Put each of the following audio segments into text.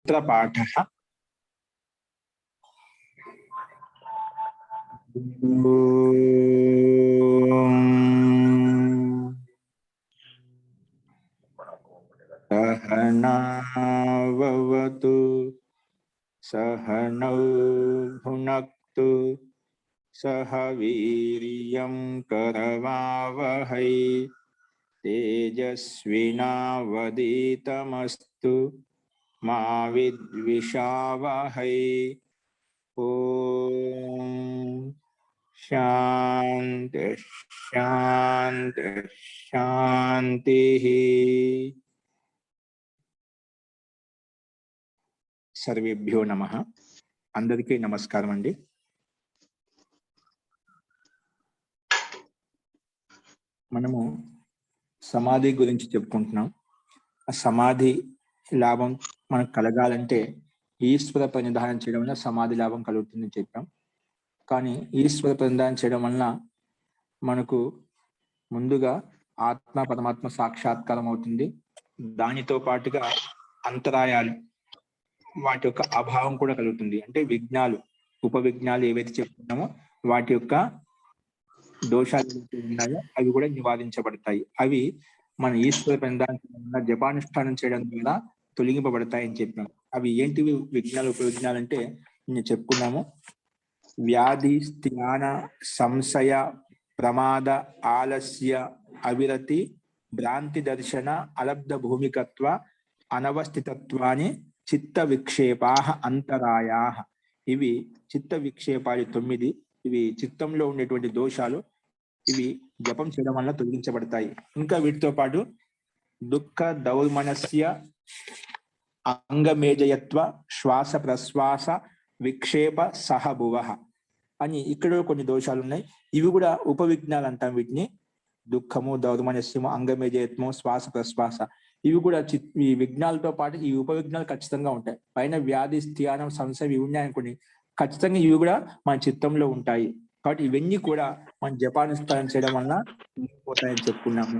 पाठः सहनाववतु सहनौ भुनक्तु सह वीर्यं करवावहै तेजस्विनावधीतमस्तु मा विद्विषावहै। ओम शांति शांति शांति। सर्वेभ्यो नमः। अंदरिकी नमस्कारम अंडी। మనము సమాధి గురించి చెప్పుకుంటున్నాం. ఆ సమాధి లాభం మనకు కలగాలంటే ఈశ్వర ప్రణిధానం చేయడం వల్ల సమాధి లాభం కలుగుతుందని చెప్పాం. కానీ ఈశ్వర ప్రణిధానం చేయడం వల్ల మనకు ముందుగా ఆత్మ పరమాత్మ సాక్షాత్కారం అవుతుంది. దానితో పాటుగా అంతరాయాలు వాటి యొక్క అభావం కూడా కలుగుతుంది. అంటే విఘ్నాలు ఉప విఘ్నాలు ఏవైతే చెప్పుకున్నామో వాటి యొక్క దోషాలు ఉన్నాయో అవి కూడా నివారించబడతాయి. అవి మన ఈశ్వర ప్రణిధానం జపానుష్ఠానం చేయడం ద్వారా తొలగింపబడతాయని చెప్పాం. అవి ఏంటివి విఘ్నాలు ఉప విఘ్నాలు అంటే నేను చెప్పుకున్నాము. వ్యాధి స్థాన సంశయ ప్రమాద ఆలస్య అవిరతి భ్రాంతి దర్శన అలబ్ధ భూమికత్వ అనవస్థితత్వాన్ని చిత్త విక్షేపా అంతరాయా. ఇవి చిత్త విక్షేపాలు 9. ఇవి చిత్తంలో ఉండేటువంటి దోషాలు. ఇవి జపం చేయడం వల్ల తొలగించబడతాయి. ఇంకా వీటితో పాటు దుఃఖ దౌర్మనస్య అంగమేజయత్వ శ్వాస ప్రశ్వాస విక్షేప సహభువ అని ఇక్కడ కొన్ని దోషాలు ఉన్నాయి. ఇవి కూడా ఉపవిఘ్నాలు అంటాం. వీటిని దుఃఖము దౌర్మనస్యము అంగమేజయత్వము శ్వాస ప్రశ్వాస ఇవి కూడా ఈ విఘ్నాలతో పాటు ఈ ఉపవిఘ్నాలు ఖచ్చితంగా ఉంటాయి. పైన వ్యాధి స్థానం సంశయం ఇవి ఉన్నాయనుకోండి, ఖచ్చితంగా ఇవి కూడా మన చిత్తంలో ఉంటాయి. కాబట్టి ఇవన్నీ కూడా మన జపానుష్ఠానం చేయడం వల్ల పోతాయని చెప్పుకున్నాము.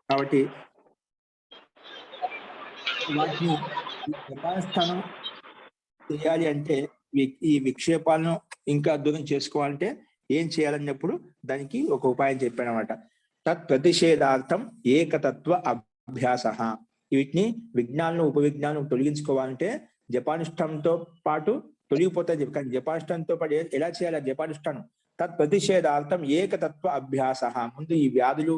కాబట్టి వాటిని జపానుష్ఠానం చేయాలి అంటే ఈ విక్షేపాలను ఇంకా దూరం చేసుకోవాలంటే ఏం చేయాలన్నప్పుడు దానికి ఒక ఉపాయం చెప్పాను అనమాట. తత్ ప్రతిషేధార్థం ఏకతత్వ అభ్యాస. వీటిని విఘ్నాలను ఉపవిఘ్నాలను తొలగించుకోవాలంటే జపానుష్ఠానంతో పాటు తొలగిపోతాయి. కానీ జపానుష్ఠానంతో పాటు ఎలా చేయాలి జపానుష్ఠానం? తత్ ప్రతిషేధార్థం ఏకతత్వ అభ్యాస. ముందు ఈ వ్యాధులు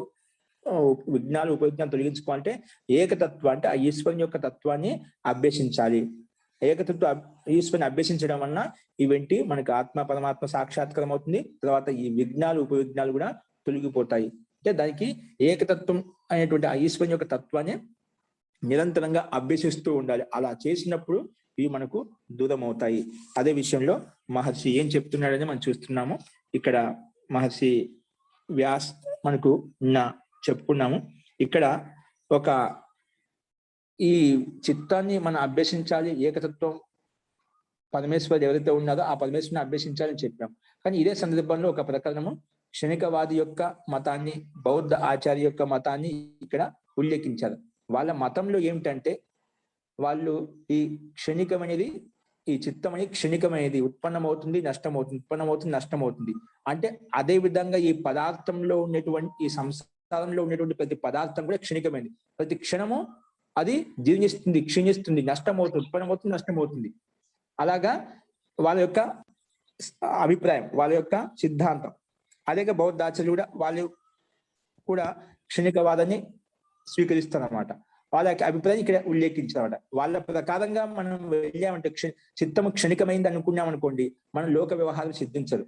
విఘ్నాలు ఉపవిఘ్నాలు తొలగించుకోవాలంటే ఏకతత్వం అంటే ఆ ఈశ్వరుని యొక్క తత్వాన్ని అభ్యసించాలి. ఏకతత్వ ఈశ్వరుని అభ్యసించడం వలన ఇవేంటి మనకి ఆత్మ పరమాత్మ సాక్షాత్కారం అవుతుంది. తర్వాత ఈ విఘ్నాలు ఉపవిఘ్నాలు కూడా తొలగిపోతాయి. అంటే దానికి ఏకతత్వం అనేటువంటి ఆ ఈశ్వరుని యొక్క తత్వాన్ని నిరంతరంగా అభ్యసిస్తూ ఉండాలి. అలా చేసినప్పుడు ఇవి మనకు దూరం అవుతాయి. అదే విషయంలో మహర్షి ఏం చెప్తున్నాడని మనం చూస్తున్నాము. ఇక్కడ మహర్షి వ్యాస్ మనకు చెప్పుకున్నాము. ఇక్కడ ఒక ఈ చిత్తాన్ని మనం అభ్యసించాలి. ఏకతత్వం పరమేశ్వరుడు ఎవరైతే ఉన్నారో ఆ పరమేశ్వరుని అభ్యసించాలని చెప్పాం. కానీ ఇదే సందర్భంలో ఒక ప్రకరణము క్షణికవాది యొక్క మతాన్ని, బౌద్ధ ఆచార్య యొక్క మతాన్ని ఇక్కడ ఉల్లేఖించారు. వాళ్ళ మతంలో ఏమిటంటే వాళ్ళు ఈ క్షణికం అనేది, ఈ చిత్తం అనేది క్షణికమైనది, ఉత్పన్నమవుతుంది నష్టమవుతుంది, ఉత్పన్నమవుతుంది నష్టమవుతుంది. అంటే అదే విధంగా ఈ పదార్థంలో ఉన్నటువంటి ఈ సంసారంలో ఉన్నటువంటి ప్రతి పదార్థం కూడా క్షణికమైనది. ప్రతి క్షణము అది జీర్ణిస్తుంది, క్షీణిస్తుంది, నష్టమవుతుంది, ఉత్పన్నమవుతుంది నష్టమవుతుంది. అలాగా వాళ్ళ యొక్క అభిప్రాయం, వాళ్ళ యొక్క సిద్ధాంతం. అదే బౌద్ధాచార్యులు కూడా వాళ్ళు కూడా క్షణికవాదాన్ని స్వీకరిస్తారన్నమాట. వాళ్ళ అభిప్రాయం ఇక్కడ ఉల్లేఖించారన్నమాట. వాళ్ళ ప్రకారంగా మనం వెళ్ళామంటే చిత్తము క్షణికమైంది అనుకున్నాం అనుకోండి, మనం లోక వ్యవహారం సిద్ధించదు.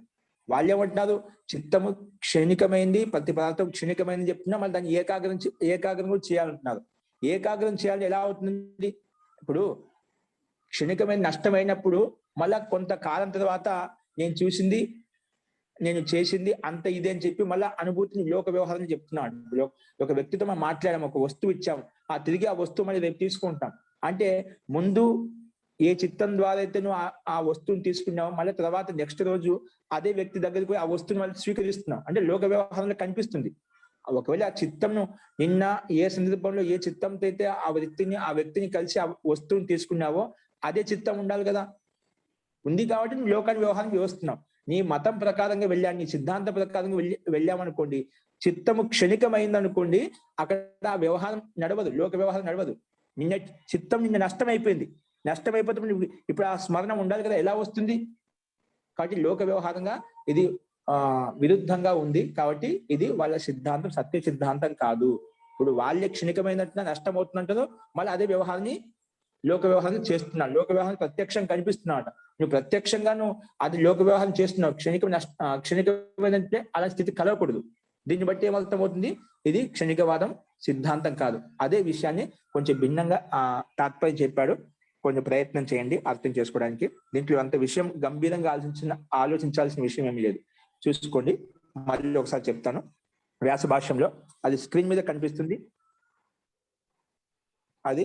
వాళ్ళు ఏమంటున్నారు, చిత్తము క్షణికమైంది, ప్రతి పదార్థం క్షణికమైంది చెప్తున్నా, మళ్ళీ దాన్ని ఏకాగ్రం కూడా చేయాలంటున్నారు. ఏకాగ్రం చేయాలి ఎలా అవుతుంది? ఇప్పుడు క్షణికమైన నష్టమైనప్పుడు మళ్ళా కొంతకాలం తర్వాత నేను చూసింది నేను చేసింది అంత ఇదే అని చెప్పి మళ్ళా అనుభూతిని లోక వ్యవహారం చెప్తున్నాడు. ఒక వ్యక్తితో మనం మాట్లాడాము, ఒక వస్తువు ఇచ్చాము, తిరిగి ఆ వస్తువు మళ్ళీ రేపు తీసుకుంటాం. అంటే ముందు ఏ చిత్తం ద్వారా అయితే నువ్వు ఆ వస్తువుని తీసుకున్నావో మళ్ళీ తర్వాత నెక్స్ట్ రోజు అదే వ్యక్తి దగ్గరికి పోయి ఆ వస్తువుని మళ్ళీ స్వీకరిస్తున్నావు. అంటే లోక వ్యవహారంలో కనిపిస్తుంది. ఒకవేళ ఆ చిత్తంను నిన్న ఏ సందర్భంలో ఏ చిత్తంతో అయితే ఆ వ్యక్తిని కలిసి ఆ వస్తువుని తీసుకున్నావో అదే చిత్తం ఉండాలి కదా. ఉంది కాబట్టి నువ్వు లోకాన్ని వ్యవహారం చేస్తున్నావు. నీ మతం ప్రకారంగా వెళ్ళాను, నీ సిద్ధాంత ప్రకారంగా వెళ్ళామనుకోండి, చిత్తము క్షణికమైంది అనుకోండి, అక్కడ ఆ వ్యవహారం నడవదు, లోక వ్యవహారం నడవదు. నిన్న చిత్తం నిన్న నష్టమైపోయింది. నష్టమైపోతే ఇప్పుడు ఆ స్మరణ ఉండాలి కదా, ఎలా వస్తుంది? కాబట్టి లోక వ్యవహారంగా ఇది విరుద్ధంగా ఉంది. కాబట్టి ఇది వాళ్ళ సిద్ధాంతం సత్య సిద్ధాంతం కాదు. ఇప్పుడు వాళ్ళే క్షణికమైనట్టుగా నష్టం అవుతుందంటారో మళ్ళీ అదే వ్యవహారాన్ని లోక వ్యవహారం చేస్తున్నాడు. లోక వ్యవహారం ప్రత్యక్షం కనిపిస్తున్నాడు. నువ్వు ప్రత్యక్షంగా నువ్వు అది లోక వ్యవహారం చేస్తున్నావు. క్షణికమైనంటే అలా స్థితి కలగకూడదు. దీన్ని బట్టి ఏమర్థమవుతుంది? ఇది క్షణికవాదం సిద్ధాంతం కాదు. అదే విషయాన్ని కొంచెం భిన్నంగా తాత్పర్యం చెప్పాడు. కొంచెం ప్రయత్నం చేయండి అర్థం చేసుకోవడానికి. దీంట్లో అంత విషయం గంభీరంగా ఆలోచించాల్సిన విషయం ఏమీ లేదు. చూసుకోండి, మళ్ళీ ఒకసారి చెప్తాను. వ్యాస భాష్యంలో అది స్క్రీన్ మీద కనిపిస్తుంది, అది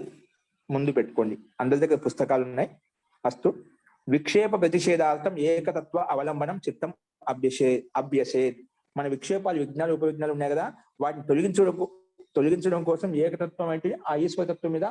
ముందు పెట్టుకోండి. అందరి దగ్గర పుస్తకాలు ఉన్నాయి. అస్తు. విక్షేప ప్రతిషేధార్థం ఏకతత్వ అవలంబనం చిత్తం అభ్యసేత్. మన విక్షేపాలు, విఘ్నాలు, ఉపవిఘ్నాలు ఉన్నాయి కదా, వాటిని తొలగించడం కోసం ఏకతత్వం అంటే ఆ ఈశ్వరతత్వం మీద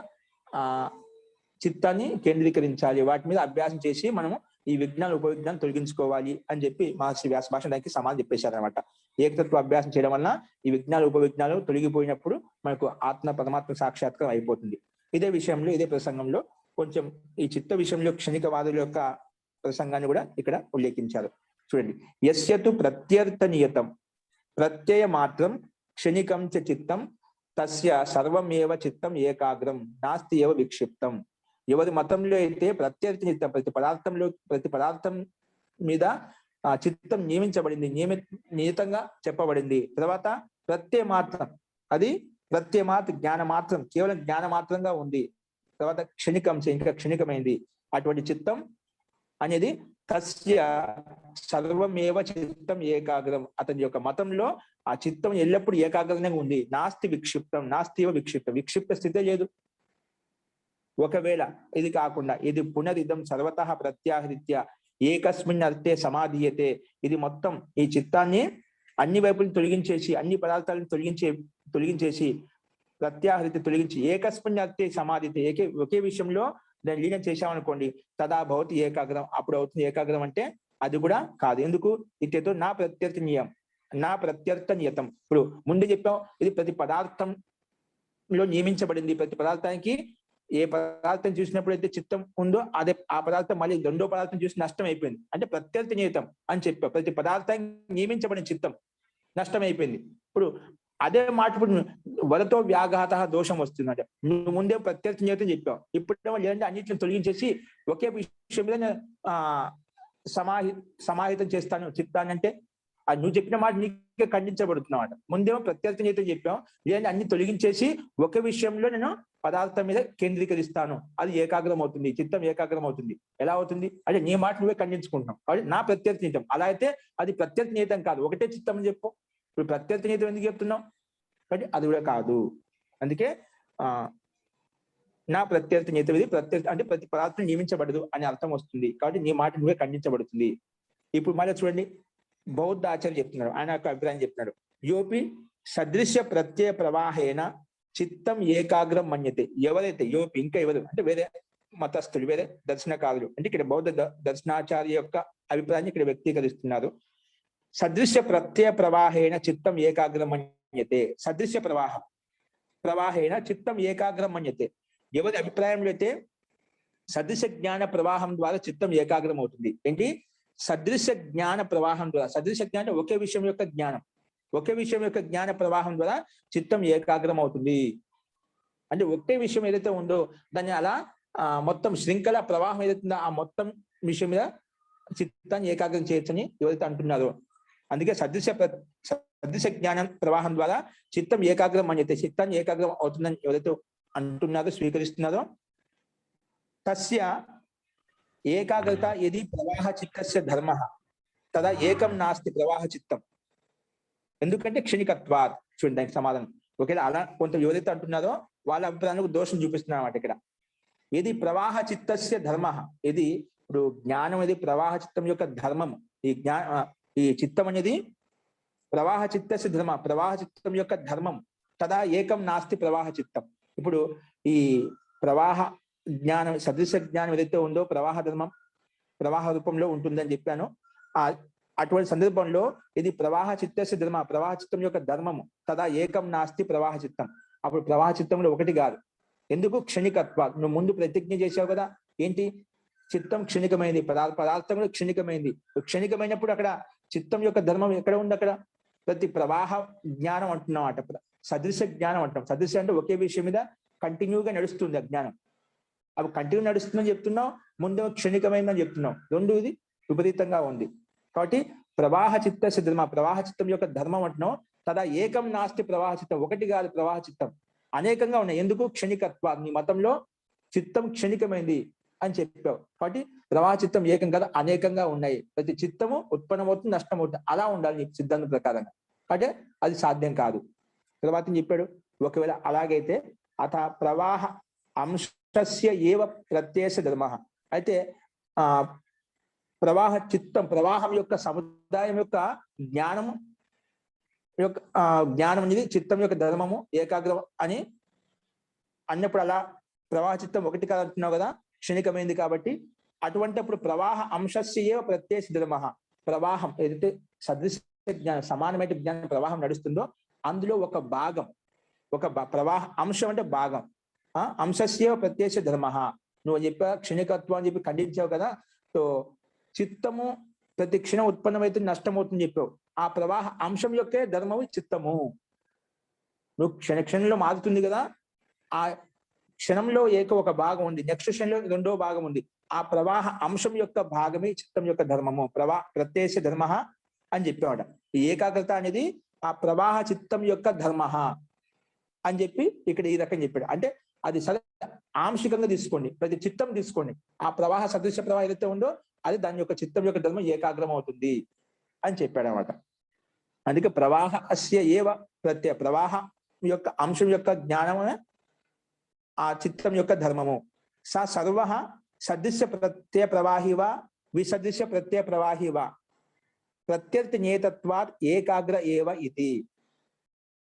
చిత్తాన్ని కేంద్రీకరించాలి. వాటి మీద అభ్యాసం చేసి మనము ఈ విఘ్నాలు, ఉపవిఘ్నాలు తొలగించుకోవాలి అని చెప్పి మహర్షి వ్యాస భాష దానికి సమాధానం చెప్పేశారు అనమాట. ఏకతత్వ అభ్యాసం చేయడం వలన ఈ విఘ్నాలు, ఉపవిఘ్నాలు తొలగిపోయినప్పుడు మనకు ఆత్మ పరమాత్మ సాక్షాత్కారం అయిపోతుంది. ఇదే విషయంలో, ఇదే ప్రసంగంలో కొంచెం ఈ చిత్త విషయంలో క్షణికవాదుల యొక్క ప్రసంగాన్ని కూడా ఇక్కడ ఉల్లేఖించారు. చూడండి. యస్యతు ప్రత్యర్థనియతం ప్రత్యయ మాత్రం క్షణికం చ చిత్తం తస్య సర్వమేవ చిత్తం ఏకాగ్రం నాస్తి ఏవ విక్షిప్తం. ఎవరి మతంలో అయితే ప్రత్యర్థనియతం ప్రతి పదార్థం మీద చిత్తం నియమించబడింది, నియతంగా చెప్పబడింది. తర్వాత ప్రత్యయ మాత్రం, అది ప్రత్యమాత్ జ్ఞాన మాత్రం, కేవలం జ్ఞాన మాత్రంగా ఉంది. తర్వాత క్షణికం, ఇంకా క్షణికమైంది. అటువంటి చిత్తం అనేది తస్య సర్వమేవ చిత్తం ఏకాగ్రం. అతని యొక్క మతంలో ఆ చిత్తం ఎల్లప్పుడూ ఏకాగ్రంగా ఉంది. నాస్తి విక్షిప్తం, నాస్తివ విక్షిప్తం, విక్షిప్త స్థితే లేదు. ఒకవేళ ఇది కాకుండా ఇది పునరిదం సర్వతః ప్రత్యాహృత్య ఏకస్మిన్ అర్థే సమాధీయతే. ఇది మొత్తం ఈ చిత్తాన్ని అన్ని వైపులను తొలగించేసి, అన్ని పదార్థాలను తొలగించేసి ప్రత్యాహృతి తొలగించి ఏకస్మిన్ అర్థే సమాధితే, ఒకే విషయంలో దాన్ని లీనం చేశామనుకోండి, తదా భవతి ఏకాగ్రం. అప్పుడు అవుతుంది ఏకాగ్రం. అంటే అది కూడా కాదు. ఎందుకు? ఇతేతో నా ప్రత్యర్థ నియతం. ఇప్పుడు ముందు చెప్పాం, ఇది ప్రతి పదార్థంలో నియమించబడింది. ప్రతి పదార్థానికి ఏ పదార్థం చూసినప్పుడు అయితే చిత్తం ఉందో అదే ఆ పదార్థం మళ్ళీ రెండో పదార్థం చూసి నష్టం అయిపోయింది. అంటే ప్రత్యర్థ నియతం అని చెప్పాం. ప్రతి పదార్థానికి నియమించబడిన చిత్తం నష్టం అయిపోయింది. ఇప్పుడు అదే మాట ఇప్పుడు వరతో వ్యాఘాత దోషం వస్తుంది. అంటే నువ్వు ముందే ప్రత్యర్థ నియతం చెప్పావు, ఇప్పుడు లేదంటే అన్నింటిని తొలగించేసి ఒకే విషయం మీద సమాహితం చేస్తాను చిత్తాన్ని. అంటే అది నువ్వు చెప్పిన మాట నీకే ఖండించబడుతున్నావు అన్నమాట. ముందేమో ప్రత్యర్థ నియతం చెప్పాం, లేదంటే అన్ని తొలగించేసి ఒకే విషయంలో నేను పదార్థం మీద కేంద్రీకరిస్తాను, అది ఏకాగ్రం అవుతుంది, చిత్తం ఏకాగ్రం అవుతుంది. ఎలా అవుతుంది అంటే నీ మాట నువ్వే ఖండించుకుంటున్నావు. కాబట్టి నా ప్రత్యర్థ నియతం. అలా అయితే అది ప్రత్యర్థ నియతం కాదు, ఒకటే చిత్తం అని చెప్పు. ఇప్పుడు ప్రత్యర్థ నియతం ఎందుకు చెప్తున్నావు? కాబట్టి అది కూడా కాదు. అందుకే నా ప్రత్యర్థ నియతం, ఇది ప్రత్యర్థ అంటే ప్రతి పదార్థం నియమించబడదు అని అర్థం వస్తుంది. కాబట్టి నీ మాట నువ్వే ఖండించబడుతుంది. ఇప్పుడు మళ్ళీ చూడండి, బౌద్ధ ఆచార్య చెప్తున్నాడు, ఆయన యొక్క అభిప్రాయం చెప్తున్నాడు. యోపి సదృశ్య ప్రత్యయ ప్రవాహేన చిత్తం ఏకాగ్రం మన్యతే. ఎవరైతే యోపి, ఇంకా ఎవరు అంటే వేరే మతస్థులు, వేరే దర్శనకారులు, అంటే ఇక్కడ బౌద్ధ దర్శనాచార్య యొక్క అభిప్రాయాన్ని ఇక్కడ వ్యక్తీకరిస్తున్నారు. సదృశ్య ప్రత్యయ ప్రవాహేన చిత్తం ఏకాగ్రం మన్యతే. సదృశ్య ప్రవాహేన చిత్తం ఏకాగ్రం మన్యతే. ఎవరి అభిప్రాయంలో అయితే సదృశ్య జ్ఞాన ప్రవాహం ద్వారా చిత్తం ఏకాగ్రం అవుతుంది. ఏంటి? సదృశ్య జ్ఞాన ప్రవాహం ద్వారా. సదృశ్య జ్ఞానం ఒకే విషయం యొక్క జ్ఞానం, ఒకే విషయం యొక్క జ్ఞాన ప్రవాహం ద్వారా చిత్తం ఏకాగ్రం అవుతుంది. అంటే ఒకే విషయం ఏదైతే ఉందో దాన్ని అలా మొత్తం శృంఖల ప్రవాహం ఏదైతుందో ఆ మొత్తం విషయం మీద చిత్తాన్ని ఏకాగ్రం చేయొచ్చని ఎవరైతే అంటున్నారో, అందుకే సదృశ్య జ్ఞానం ప్రవాహం ద్వారా చిత్తం ఏకాగ్రం అని చిత్తాన్ని ఏకాగ్రం అవుతుందని ఎవరైతే అంటున్నారో, స్వీకరిస్తున్నారో, తస్య ఏకాగ్రత యది ప్రవాహ చిత్తస్య ధర్మ తదా ఏకం నాస్తి ప్రవాహ చిత్తం. ఎందుకంటే క్షణికత్వాత్. చూడండి దానికి సమాధానం. ఒకవేళ అలా కొంత ఎవరైతే అంటున్నారో వాళ్ళ అభిప్రాయానికి దోషం చూపిస్తున్నారు అన్నమాట ఇక్కడ. ఇది ప్రవాహ చిత్తస్య ధర్మ, ఇది ఇప్పుడు జ్ఞానం అనేది ప్రవాహ చిత్తం యొక్క ధర్మం. ఈ చిత్తం అనేది ప్రవాహ చిత్తస్య ధర్మ, ప్రవాహ చిత్తం యొక్క ధర్మం. తదా ఏకం నాస్తి ప్రవాహ చిత్తం. ఇప్పుడు ఈ ప్రవాహ జ్ఞానం, సదృశ జ్ఞానం ఏదైతే ఉందో ప్రవాహ ధర్మం ప్రవాహ రూపంలో ఉంటుందని చెప్పాను. అటువంటి సందర్భంలో ఇది ప్రవాహ చిత్తస్య ధర్మ, ప్రవాహ చిత్తం యొక్క ధర్మము. తదా ఏకం నాస్తి ప్రవాహ చిత్తం. అప్పుడు ప్రవాహ చిత్తంలో ఒకటి కాదు. ఎందుకు? క్షణికత్వ. నువ్వు ముందు ప్రతిజ్ఞ చేసావు కదా, ఏంటి? చిత్తం క్షణికమైంది, పదార్థం కూడా క్షణికమైంది. క్షణికమైనప్పుడు అక్కడ చిత్తం యొక్క ధర్మం ఎక్కడ ఉంది? అక్కడ ప్రతి ప్రవాహ జ్ఞానం అంటున్నాం అట, సదృశ జ్ఞానం అంటున్నాం. సదృశ అంటే ఒకే విషయం మీద కంటిన్యూగా నడుస్తుంది అజ్ఞానం. అవి కంటిన్యూ నడుస్తుందని చెప్తున్నావు, ముందు క్షణికమైందని చెప్తున్నావు. రెండు ఇది విపరీతంగా ఉంది. కాబట్టి ప్రవాహ చిత్తస్య ధర్మ, ప్రవాహ చిత్తం యొక్క ధర్మం అంటున్నావు. తదా ఏకం నాస్తి ప్రవాహ చిత్తం, ఒకటి కాదు ప్రవాహ చిత్తం, అనేకంగా ఉన్నాయి. ఎందుకు? క్షణికత్వ. నీ మతంలో చిత్తం క్షణికమైంది అని చెప్పావు. కాబట్టి ప్రవాహ చిత్తం ఏకం కదా, అనేకంగా ఉన్నాయి. ప్రతి చిత్తము ఉత్పన్నమవుతుంది, నష్టమవుతుంది. అలా ఉండాలి నీ సిద్ధాంతం ప్రకారంగా. అంటే అది సాధ్యం కాదు. తర్వాత చెప్పాడు, ఒకవేళ అలాగైతే అత ప్రవాహ అంశస్య ఏవ ప్రత్యక్ష ధర్మ. అయితే ప్రవాహ చిత్తం, ప్రవాహం యొక్క సముదాయం యొక్క జ్ఞానము యొక్క జ్ఞానం అనేది చిత్తం యొక్క ధర్మము ఏకాగ్రం అని అన్నప్పుడు అలా ప్రవాహ చిత్తం ఒకటి కాదు అంటున్నావు కదా, క్షణికమైంది కాబట్టి. అటువంటి అప్పుడు ప్రవాహ అంశస్య ప్రత్యక్ష ధర్మ, ప్రవాహం ఏదైతే సదృశ జ్ఞానం, సమానమైన జ్ఞానం ప్రవాహం నడుస్తుందో అందులో ఒక భాగం, ఒక ప్రవాహ అంశం అంటే భాగం. అంశస్య ప్రత్యక్ష ధర్మ. నువ్వు చెప్పా క్షణికత్వం అని చెప్పి ఖండించావు కదా. సో చిత్తము ప్రతి క్షణం ఉత్పన్నమైతే నష్టమవుతుంది చెప్పావు. ఆ ప్రవాహ అంశం యొక్కే ధర్మము చిత్తము. నువ్వు క్షణంలో మారుతుంది కదా, ఆ క్షణంలో ఒక భాగం ఉంది, నెక్స్ట్ క్షణంలో రెండో భాగం ఉంది. ఆ ప్రవాహ అంశం యొక్క భాగమే చిత్తం యొక్క ధర్మము, ప్రత్యక్ష ధర్మ అని చెప్పామట. ఈ ఏకాగ్రత అనేది ఆ ప్రవాహ చిత్తం యొక్క ధర్మ అని చెప్పి ఇక్కడ ఈ రకం చెప్పాడు. అంటే అది ఆంశికంగా తీసుకోండి, ప్రతి చిత్తం తీసుకోండి. ఆ ప్రవాహ సదృశ్య ప్రవాహం ఏదైతే ఉందో అది దాని యొక్క చిత్తం యొక్క ధర్మం ఏకాగ్రం అవుతుంది అని చెప్పాడు అనమాట. అందుకే ప్రవాహ అస్య ఏవ ప్రత్యయ, ప్రవాహం యొక్క అంశం యొక్క జ్ఞానమే ఆ చిత్తం యొక్క ధర్మము. సర్వ సదృశ్య ప్రత్యయ ప్రవాహివా విసదృశ్య ప్రత్యయ ప్రవాహివా ప్రత్యర్థి నేతత్వాత్ ఏకాగ్ర ఏవ ఇది.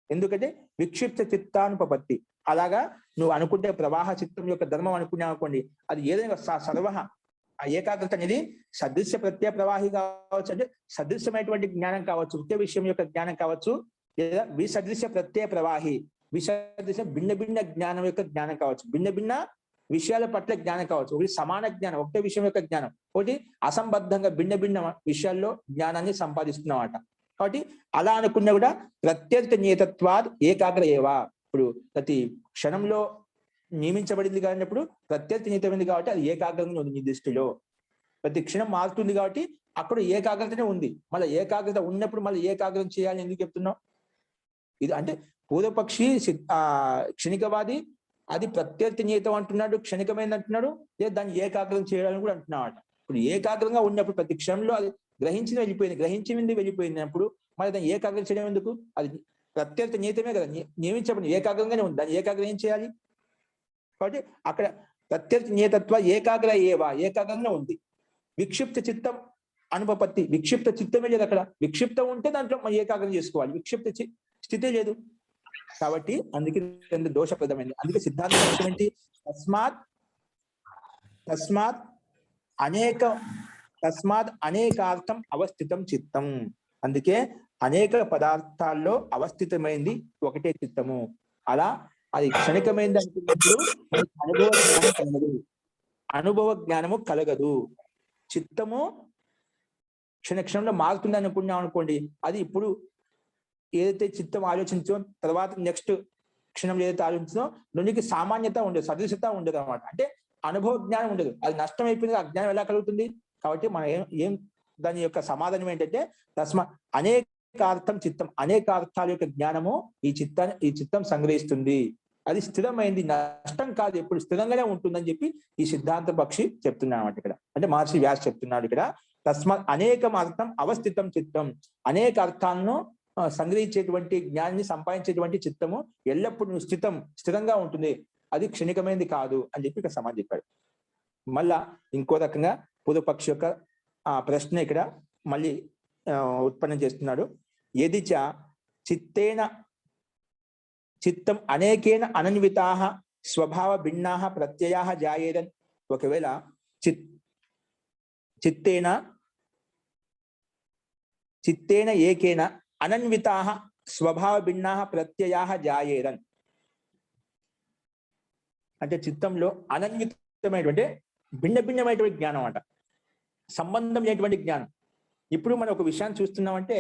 ఎందుకంటే విక్షిప్త చిత్తానుపపత్తి. అలాగా నువ్వు అనుకుంటే ప్రవాహ చిత్తం యొక్క ధర్మం అనుకున్నావు అనుకోండి, అది ఏదైనా సర్వ ఆ ఏకాగ్రత అనేది సదృశ్య ప్రత్యయ ప్రవాహి కావచ్చు, అంటే సదృశ్యమైనటువంటి జ్ఞానం కావచ్చు, ముఖ్య విషయం యొక్క జ్ఞానం కావచ్చు, లేదా విసదృశ్య ప్రత్యయ ప్రవాహి, విసదృశ్య భిన్న భిన్న జ్ఞానం యొక్క జ్ఞానం కావచ్చు, భిన్న భిన్న విషయాల పట్ల జ్ఞానం కావచ్చు. ఒకటి సమాన జ్ఞానం, ఒకటే విషయం యొక్క జ్ఞానం, ఒకటి అసంబద్ధంగా భిన్న భిన్న విషయాల్లో జ్ఞానాన్ని సంపాదిస్తున్నమాట. కాబట్టి అలా అనుకున్నా కూడా ప్రత్యర్థ నియతత్వాద్ ఏకాగ్ర ఏవా. ఇప్పుడు ప్రతి క్షణంలో నియమించబడింది కానప్పుడు ప్రత్యర్థ నియతమైంది కాబట్టి అది ఏకాగ్రంగా ఉంది నీ దృష్టిలో. ప్రతి క్షణం మారుతుంది కాబట్టి అక్కడ ఏకాగ్రతనే ఉంది. మళ్ళీ ఏకాగ్రత ఉన్నప్పుడు మళ్ళీ ఏకాగ్రం చేయాలని ఎందుకు చెప్తున్నావు? ఇది అంటే పూర్వపక్షి క్షణికవాది అది ప్రత్యర్థి నియతం అంటున్నాడు, క్షణికమైంది అంటున్నాడు, లేదా దాన్ని ఏకాగ్రం చేయాలని కూడా అంటున్నాడు. ఇప్పుడు ఏకాగ్రంగా ఉన్నప్పుడు ప్రతి క్షణంలో అది గ్రహించింది వెళ్ళిపోయినప్పుడు మరి దాన్ని ఏకాగ్రం చేయడం ఎందుకు? అది ప్రత్యర్థి నియతమే కదా, నియమించబడి ఏకాగ్రంగానే ఉంది, దాన్ని ఏకాగ్రం ఏం చేయాలి? కాబట్టి అక్కడ ప్రత్యర్థి నియతత్వ ఏకాగ్ర ఏకాగ్రంగా ఉంది. విక్షిప్త చిత్తం అనుపపత్తి, విక్షిప్త చిత్తమే లేదు అక్కడ. విక్షిప్తం ఉంటే దాంట్లో మనం ఏకాగ్రం చేసుకోవాలి, విక్షిప్త స్థితే లేదు. కాబట్టి అందుకే దోషప్రదమైంది. అందుకే సిద్ధాంతం ఏంటి? తస్మాత్ అనేకార్థం అవస్థితం చిత్తం. అందుకే అనేక పదార్థాల్లో అవస్థితమైంది ఒకటే చిత్తము. అలా అది క్షణికమైంది అనుకున్నప్పుడు అనుభవ జ్ఞానము కలగదు. చిత్తము క్షణంలో మారుతుంది అనుకున్నాం అనుకోండి, అది ఇప్పుడు ఏదైతే చిత్తం ఆలోచించో తర్వాత నెక్స్ట్ క్షణంలో ఏదైతే ఆలోచించో నుండికి సామాన్యత ఉండదు, సదృశత ఉండదు అనమాట. అంటే అనుభవ జ్ఞానం ఉండదు. అది నష్టం అయిపోయింది, అజ్ఞానం ఎలా కలుగుతుంది? కాబట్టి మనం ఏం దాని యొక్క సమాధానం ఏంటంటే అనేకార్థం చిత్తం, అనేకార్థాల యొక్క జ్ఞానము ఈ చిత్తం సంగ్రహిస్తుంది. అది స్థిరమైంది, నష్టం కాదు, ఎప్పుడు స్థిరంగానే ఉంటుందని చెప్పి ఈ సిద్ధాంత పక్షి చెప్తున్నాడు అన్నమాట ఇక్కడ. అంటే మహర్షి వ్యాస్ చెప్తున్నాడు ఇక్కడ, తస్మాత్ అనేకం అర్థం అవస్థితం చిత్తం. అనేక అర్థాలను సంగ్రహించేటువంటి జ్ఞానాన్ని సంపాదించేటువంటి చిత్తము ఎల్లప్పుడూ స్థిరంగా ఉంటుంది, అది క్షణికమైనది కాదు అని చెప్పి ఇక్కడ సమాధానం చెప్పాడు. మళ్ళా ఇంకో రకంగా పూర్వపక్షి యొక్క ప్రశ్న ఇక్కడ మళ్ళీ ఉత్పన్నం చేస్తున్నాడు. ఎదిచ చిత్తేన చిత్తం అనేకేన అనన్వితాః స్వభావ భిన్నాః ప్రత్యయాః జాయేరన్, ఒకవేళ చిత్తేన ఏకేన అనన్వితాః స్వభావ భిన్నాః ప్రత్యయాః జాయేరన్, అంటే చిత్తంలో అనన్వితమైనటువంటి భిన్న భిన్నమైనటువంటి జ్ఞానం అంట, సంబంధం లేనటువంటి జ్ఞానం. ఇప్పుడు మనం ఒక విషయాన్ని చూస్తున్నామంటే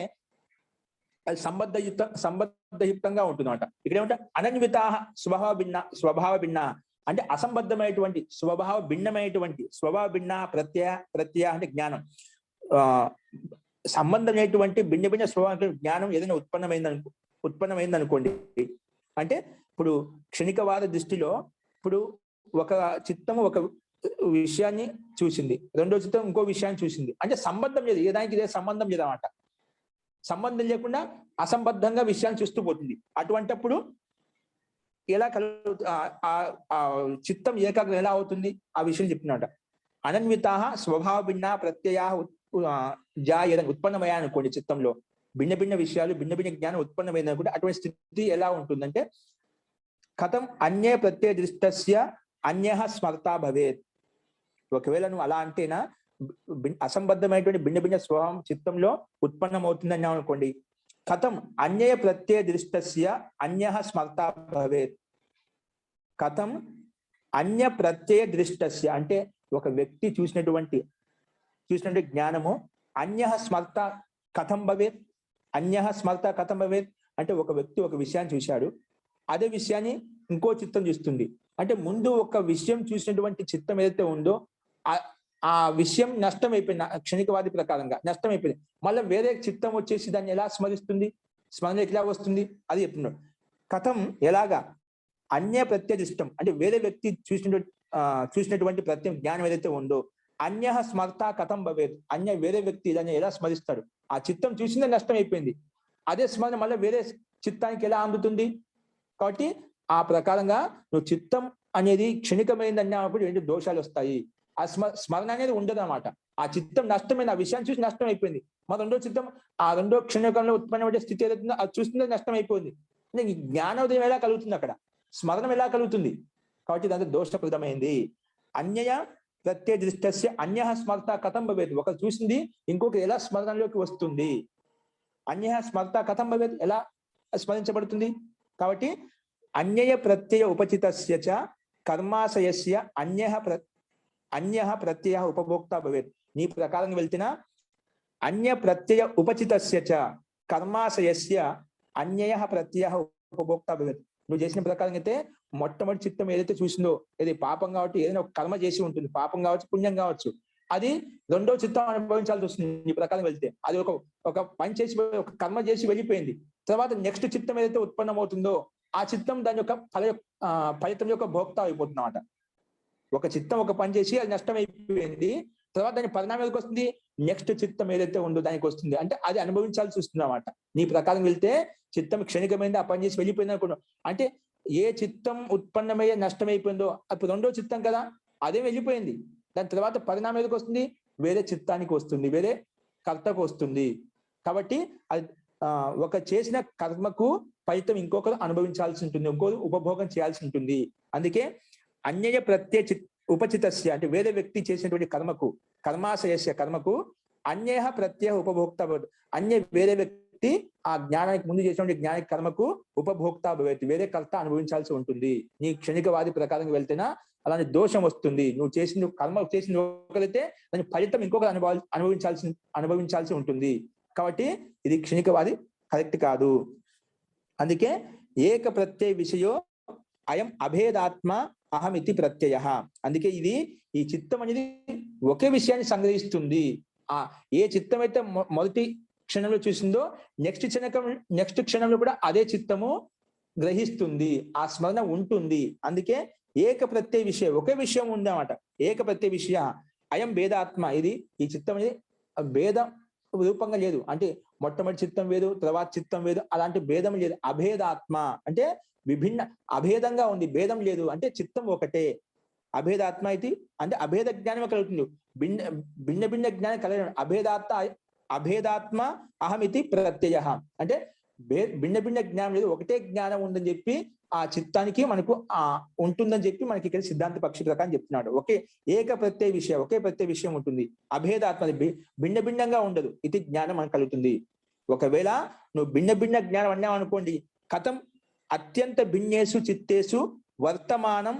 అది సంబద్ధయుక్తంగా ఉంటుందన్నమాట. ఇక్కడ ఏమంటే అనన్వితాః స్వభావ భిన్న అంటే అసంబద్ధమైనటువంటి స్వభావ భిన్న ప్రత్యయ అంటే జ్ఞానం, సంబంధం లేనటువంటి భిన్న భిన్న స్వభావ జ్ఞానం ఏదైనా ఉత్పన్నమైంది అనుకోండి. అంటే ఇప్పుడు క్షణికవాద దృష్టిలో ఇప్పుడు ఒక చిత్తము ఒక విషయాన్ని చూసింది, రెండో చిత్తం ఇంకో విషయాన్ని చూసింది, అంటే సంబంధం లేదు, ఏదానికి ఇదే సంబంధం లేదన్నమాట. సంబంధం లేకుండా అసంబద్ధంగా విషయాన్ని చూస్తూ పోతుంది. అటువంటప్పుడు ఎలా చిత్తం ఏకాగ్రం ఎలా అవుతుంది ఆ విషయం చెప్తున్నట. అనన్వితాః స్వభావ భిన్న ప్రత్యయాః జాయేరన్, ఉత్పన్నమయ్యా అనుకోండి, చిత్తంలో భిన్న భిన్న విషయాలు భిన్న భిన్న జ్ఞానం ఉత్పన్నమైంది అనుకుంటే అటువంటి స్థితి ఎలా ఉంటుందంటే కథం అన్యే ప్రత్యయ దృష్టస్య అన్యః స్మర్తా భవేత్. ఒకవేళ నువ్వు అలా అంటేనా అసంబద్ధమైనటువంటి భిన్న భిన్న స్వభావం చిత్తంలో ఉత్పన్నమవుతుందని అనుకోండి. కథం అన్యయ ప్రత్యయ దృష్టస్య అన్యః స్మర్తా భవేత్. కథం అన్య ప్రత్యయ దృష్టస్య అంటే ఒక వ్యక్తి చూసినటువంటి జ్ఞానము అన్యః స్మర్త కథం భవేత్. అన్యః స్మర్త కథం భవేత్ అంటే ఒక వ్యక్తి ఒక విషయాన్ని చూశాడు, అదే విషయాన్ని ఇంకో చిత్తం చూస్తుంది. అంటే ముందు ఒక విషయం చూసినటువంటి చిత్తం ఏదైతే ఉందో ఆ విషయం నష్టం అయిపోయింది, క్షణికవాది ప్రకారంగా నష్టం అయిపోయింది. మళ్ళీ వేరే చిత్తం వచ్చేసి దాన్ని ఎలా స్మరిస్తుంది, స్మరణ ఎట్లా వస్తుంది అది చెప్తున్నాడు. కథం ఎలాగా అన్య ప్రత్యదిష్టం అంటే వేరే వ్యక్తి చూసినటువంటి ప్రత్యయం జ్ఞానం ఏదైతే ఉందో అన్యః స్మర్త కథం భవేత్, వేరే వ్యక్తి దాన్ని ఎలా స్మరిస్తాడు. ఆ చిత్తం చూసిందే నష్టం అయిపోయింది, అదే స్మరణ మళ్ళీ వేరే చిత్తానికి ఎలా అందుతుంది. కాబట్టి ఆ ప్రకారంగా నువ్వు చిత్తం అనేది క్షణికమైంది అన్నప్పుడు ఏంటి దోషాలు వస్తాయి. ఆ స్మరణ అనేది ఉండదు అన్నమాట. ఆ చిత్తం నష్టమైంది, ఆ విషయాన్ని చూసి నష్టం అయిపోయింది. మరి రెండో చిత్తం ఆ రెండో క్షణికంలో ఉత్పన్నమైన స్థితి ఏదైతుందో అది చూస్తుందే నష్టం అయిపోయింది. ఈ జ్ఞానోదయం ఎలా కలుగుతుంది, అక్కడ స్మరణం ఎలా కలుగుతుంది. కాబట్టి ఇదంతా దోషప్రదమైంది. అన్యయ ప్రత్యయ దృష్టస్య అన్యః స్మర్త కథం భవేత్, ఒకరు చూసింది ఇంకొక ఎలా స్మరణలోకి వస్తుంది. అన్యః స్మర్త కథం భవేత్ ఎలా స్మరించబడుతుంది. కాబట్టి అన్యయ ప్రత్యయ ఉపచితస్య చ కర్మాశయస్య అన్యః ప్రత్యయ ఉపభోక్త భవేత్. నీ ప్రకారం వెళ్తున్నా అన్య ప్రత్యయ ఉపచితస్య చ కర్మాశయస్య అన్యః ప్రత్యయ ఉపభోక్త భవేత్. నువ్వు చేసిన ప్రకారం అయితే మొట్టమొదటి చిత్తం ఏదైతే చూసిందో ఏది పాపం కాబట్టి ఏదైనా ఒక కర్మ చేసి ఉంటుంది, పాపం కావచ్చు పుణ్యం కావచ్చు, అది రెండో చిత్తం అనుభవించాల్సి వస్తుంది. నీ ప్రకారం వెళ్తే అది ఒక పని చేసి ఒక కర్మ చేసి వెళ్ళిపోయింది. తర్వాత నెక్స్ట్ చిత్తం ఏదైతే ఉత్పన్నమవుతుందో ఆ చిత్తం దాని యొక్క ఫలితం యొక్క భోక్త అయిపోతుంది అన్నమాట. ఒక చిత్తం ఒక పని చేసి అది నష్టం అయిపోయింది, తర్వాత దాని పరిణామం ఏదైకి వస్తుంది, నెక్స్ట్ చిత్తం ఏదైతే ఉందో దానికి వస్తుంది, అంటే అది అనుభవించాల్సి వస్తుంది అన్నమాట. నీ ప్రకారం వెళ్తే చిత్తం క్షణికమైంది, ఆ పని చేసి వెళ్ళిపోయింది అనుకున్నాం. అంటే ఏ చిత్తం ఉత్పన్నమయ్యే నష్టమైపోయిందో అప్పుడు రెండో చిత్తం కదా, అదే వెళ్ళిపోయింది. దాని తర్వాత పరిణామం ఏదైకి వస్తుంది, వేరే చిత్తానికి వస్తుంది, వేరే కర్తకు వస్తుంది. కాబట్టి అది ఒక చేసిన కర్మకు ఫలితం ఇంకొకరు అనుభవించాల్సి ఉంటుంది, ఇంకొకరు ఉపభోగం చేయాల్సి ఉంటుంది. అందుకే అన్యయ ప్రత్యయ ఉపచితస్య అంటే వేరే వ్యక్తి చేసినటువంటి కర్మాశయస్య కర్మకు అన్యః ప్రత్యయ ఉపభోక్త భవతి. వేరే వ్యక్తి ఆ జ్ఞానానికి ముందు చేసినటువంటి జ్ఞానిక కర్మకు ఉపభోక్త భవతి, వేరే కర్త అనుభవించాల్సి ఉంటుంది. నీ క్షణికవాది ప్రకారం వెళ్తేనా అలాంటి దోషం వస్తుంది. నువ్వు కర్మ చేసిన ఒకరైతే దాని ఫలితం ఇంకొకరు అనుభవించాల్సి ఉంటుంది. కాబట్టి ఇది క్షణికవాది కరెక్ట్ కాదు. అందుకే ఏక ప్రత్యయ విషయో అయం అభేదాత్మ అహమితి ప్రత్యయ. అందుకే ఈ చిత్తం అనేది ఒకే విషయాన్ని సంగ్రహిస్తుంది. ఏ చిత్తం అయితే మొదటి క్షణంలో చూసిందో నెక్స్ట్ క్షణంలో కూడా అదే చిత్తము గ్రహిస్తుంది, ఆ స్మరణ ఉంటుంది. అందుకే ఏక ప్రత్యయ విషయం ఒకే విషయం ఉంది అన్నమాట. ఏక ప్రత్యయ విషయ అయం భేదాత్మ, ఈ చిత్తం అనేది భేద రూపంగా లేదు. అంటే మొట్టమొదటి చిత్తం వేరు, తర్వాత చిత్తం వేరు, అలాంటి భేదం లేదు. అభేదాత్మ అంటే విభిన్న అభేదంగా ఉంది, భేదం లేదు. అంటే చిత్తం ఒకటే. అభేదాత్మ ఇది అంటే అభేద జ్ఞానం కలుగుతుంది, భిన్న భిన్న జ్ఞానం కలగడం. అభేదాత్మ అహమితి ప్రత్యయ అంటే భిన్న భిన్న జ్ఞానం లేదు, ఒకటే జ్ఞానం ఉందని చెప్పి ఆ చిత్తానికి మనకు ఉంటుందని చెప్పి మనకి ఇక్కడ సిద్ధాంత పక్షి ప్రకారం చెప్తున్నాడు. ఏక ప్రత్యయ విషయం, ఒకే ప్రత్యయ విషయం ఉంటుంది. అభేదాత్మ భిన్న భిన్నంగా ఉండదు. ఇది జ్ఞానం మనకు కలుగుతుంది. ఒకవేళ నువ్వు భిన్న భిన్న జ్ఞానం అన్నావు అనుకోండి, కథం అత్యంత భిన్నేసు చిత్తేసు వర్తమానం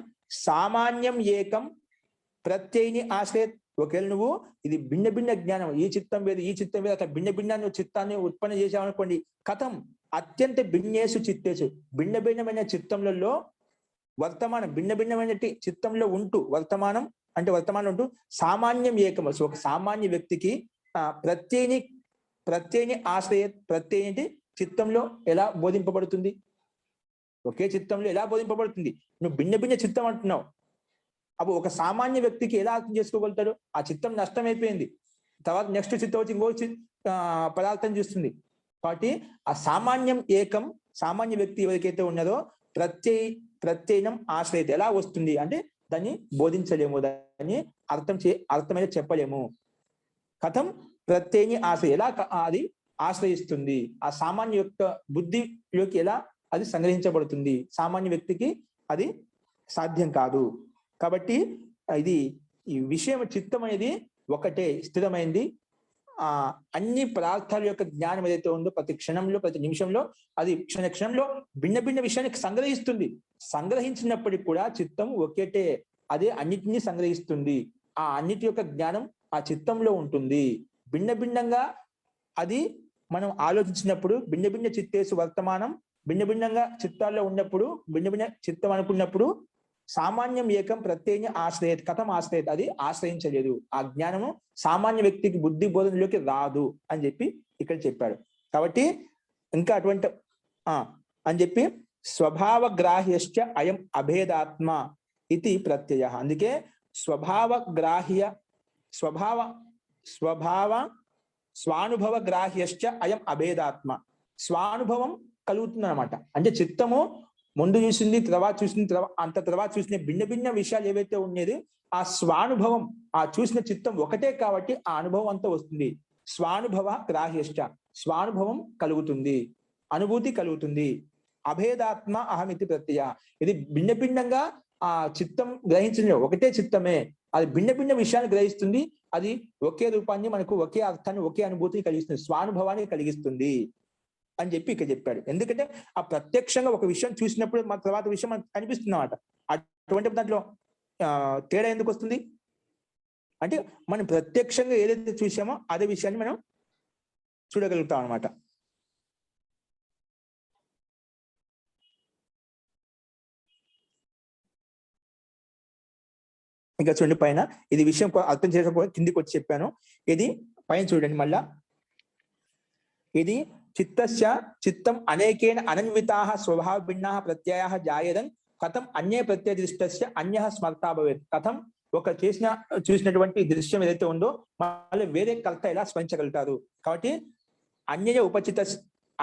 సామాన్యం ఏకం ప్రత్యయని ఆశ్రయ. ఒకవేళ నువ్వు ఇది భిన్న భిన్న జ్ఞానం, ఈ చిత్తం వేరు ఈ చిత్తం వేరు, అట్లా భిన్న భిన్న చిత్తాన్ని ఉత్పन्न చేసావనుకోండి, కథం అత్యంత భిన్నేసు చిత్తేసు భిన్న భిన్నమైన చిత్తములలో వర్తమానం భిన్న భిన్నమైన చిత్తంలో ఉంటూ, వర్తమానం అంటే వర్తమానం ఉంటూ సామాన్యం ఏకం. ఒక సామాన్య వ్యక్తికి ప్రత్యయని ఆశ్రయ. ప్రత్యయని చిత్తంలో ఎలా బోధింపబడుతుంది? ఒకే చిత్తంలో ఎలా బోధింపబడుతుంది? నువ్వు భిన్న భిన్న చిత్తం అంటున్నావు, అప్పుడు ఒక సామాన్య వ్యక్తికి ఎలా అర్థం చేసుకోగలుగుతాడు? ఆ చిత్తం నష్టమైపోయింది, తర్వాత నెక్స్ట్ చిత్తం వచ్చి ఇంకో పదార్థం చూస్తుంది. కాబట్టి ఆ సామాన్యం ఏకం, సామాన్య వ్యక్తి ఎవరికైతే ఉన్నదో ప్రత్యయనం ఆశ్రయత ఎలా వస్తుంది అంటే దాన్ని బోధించలేము, దాన్ని అర్థమైన చెప్పలేము. కథం ప్రత్యయని ఆశ్రయ, ఎలా అది ఆశ్రయిస్తుంది? ఆ సామాన్య యొక్క బుద్ధిలోకి ఎలా అది సంగ్రహించబడుతుంది? సామాన్య వ్యక్తికి అది సాధ్యం కాదు. కాబట్టి ఈ విషయం చిత్తం అనేది ఒకటే, స్థిరమైంది. అన్ని పదార్థాల యొక్క జ్ఞానం ఏదైతే ఉందో ప్రతి క్షణంలో ప్రతి నిమిషంలో అది క్షణంలో భిన్న భిన్న విషయాన్ని సంగ్రహిస్తుంది. సంగ్రహించినప్పటికీ కూడా చిత్తం ఒకటే, అదే అన్నిటినీ సంగ్రహిస్తుంది. ఆ అన్నిటి యొక్క జ్ఞానం ఆ చిత్తంలో ఉంటుంది. భిన్న భిన్నంగా అది మనం ఆలోచించినప్పుడు భిన్న భిన్న చిత్తేసు వర్తమానం, భిన్న భిన్నంగా చిత్తాల్లో ఉన్నప్పుడు, భిన్న భిన్న చిత్తం అనుకున్నప్పుడు సామాన్యం ఏకం ప్రత్యయ ఆశ్రయత. కథం ఆశ్రయత, అది ఆశ్రయించలేదు. ఆ జ్ఞానము సామాన్య వ్యక్తికి బుద్ధి బోధనలోకి రాదు అని చెప్పి ఇక్కడ చెప్పాడు. కాబట్టి ఇంకా అటువంటి అని చెప్పి స్వభావగ్రాహ్యశ్చ అయం అభేదాత్మ ఇది ప్రత్యయ. అందుకే స్వానుభవ గ్రాహ్యశ్చ అయం అభేదాత్మ. స్వానుభవం కలుగుతుంది అనమాట. అంటే చిత్తము ముందు చూసింది, తర్వాత చూసిన భిన్న భిన్న విషయాలు ఏవైతే ఉండేది, ఆ స్వానుభవం, ఆ చూసిన చిత్తం ఒకటే కాబట్టి ఆ అనుభవం అంతా వస్తుంది. స్వానుభవ గ్రాహ్యశ్చ, స్వానుభవం కలుగుతుంది, అనుభూతి కలుగుతుంది. అభేదాత్మ అహమితి ప్రత్యయ. ఇది భిన్న భిన్నంగా ఆ చిత్తం గ్రహించిన ఒకటే చిత్తమే, అది భిన్న భిన్న విషయాన్ని గ్రహిస్తుంది. అది ఒకే రూపాన్ని మనకు ఒకే అర్థాన్ని ఒకే అనుభూతిని కలిగిస్తుంది, స్వానుభవాన్ని కలిగిస్తుంది అని చెప్పి ఇక్కడ చెప్పాడు. ఎందుకంటే ఆ ప్రత్యక్షంగా ఒక విషయం చూసినప్పుడు మన తర్వాత విషయం మనకు కనిపిస్తుంది అన్నమాట. అటువంటి దాంట్లో తేడా ఎందుకు వస్తుంది అంటే మనం ప్రత్యక్షంగా ఏదైతే చూసామో అదే విషయాన్ని మనం చూడగలుగుతాం అనమాట. ఇంకా చూడండి పైన, ఇది విషయం అర్థం చేసుకోవాలి, కిందికి వచ్చి చెప్పాను. ఇది పైన చూడండి మళ్ళా. ఇది చిత్తం అనేకేన అనన్వితాః స్వభావ భిన్నాః ప్రత్యయాః జాయదన్ కథం అన్యే ప్రత్యయ దృష్టస్య అన్యః స్మర్తా భవేత్. కథం ఒక చూసినటువంటి దృశ్యం ఏదైతే ఉందో మళ్ళీ వేరే కర్త ఎలా స్మరించగలుగుతారు? కాబట్టి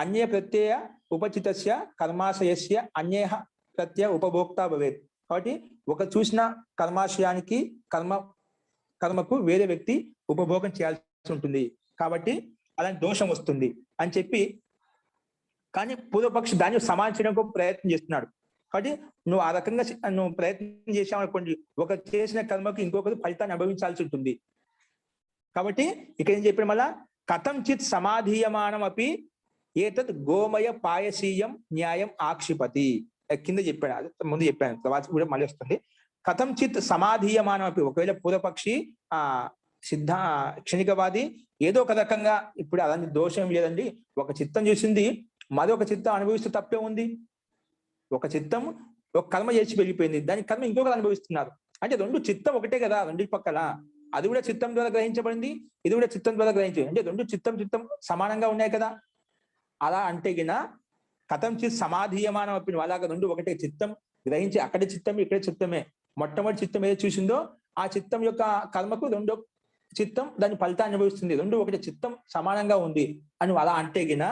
అన్య ప్రత్యయ ఉపచితస్య కర్మాశయస్య అన్యః ప్రత్యయ ఉపభోక్తా భవేత్. కాబట్టి ఒక చూసిన కర్మాశయానికి కర్మకు వేరే వ్యక్తి ఉపభోగం చేయాల్సి ఉంటుంది, కాబట్టి అలాంటి దోషం వస్తుంది అని చెప్పి, కానీ పూర్వపక్షి దాన్ని సమానించడానికి ప్రయత్నం చేస్తున్నాడు. కాబట్టి నువ్వు ఆ రకంగా నువ్వు ప్రయత్నం చేసావు అనుకోండి, ఒక చేసిన కర్మకు ఇంకొకరు ఫలితాన్ని అనుభవించాల్సి ఉంటుంది. కాబట్టి ఇక్కడ ఏం చెప్పిన మళ్ళా కథం చిత్ సమాధీయమానం అపి ఏతత్ గోమయ పాయసీయం న్యాయం ఆక్షిపతి. కింద చెప్పాడు, ముందు చెప్పాను, తర్వాత కూడా మళ్ళీ వస్తుంది. కథం చిత్ సమాధీయమానం అపి, ఒకవేళ పూర్వపక్షి క్షణికవాది ఏదో ఒక రకంగా, ఇప్పుడు అలాంటి దోషం లేదండి, ఒక చిత్తం చూసింది మరొక చిత్తం అనుభవిస్తూ తప్పే ఉంది. ఒక చిత్తం ఒక కర్మ చేసి వెళ్ళిపోయింది, దాని కర్మ ఇంకొకరు అనుభవిస్తున్నారు అంటే రెండు చిత్తం ఒకటే కదా, రెండు పక్కల. అది కూడా చిత్తం ద్వారా గ్రహించబడింది, ఇది కూడా చిత్తం ద్వారా గ్రహించబడింది, అంటే రెండు చిత్తం సమానంగా ఉన్నాయి కదా. అలా అంటే గిన కథం చిత్ సమాధీయమానం అప్పుడు అలాగా రెండు ఒకటే, చిత్తం గ్రహించి అక్కడే చిత్తం ఇక్కడే చిత్తమే. మొట్టమొదటి చిత్తం ఏదో చూసిందో ఆ చిత్తం యొక్క కర్మకు రెండో చిత్తం దాని ఫలితాన్ని అనుభవిస్తుంది, రెండు ఒకటి, చిత్తం సమానంగా ఉంది అని అలా అంటే గిన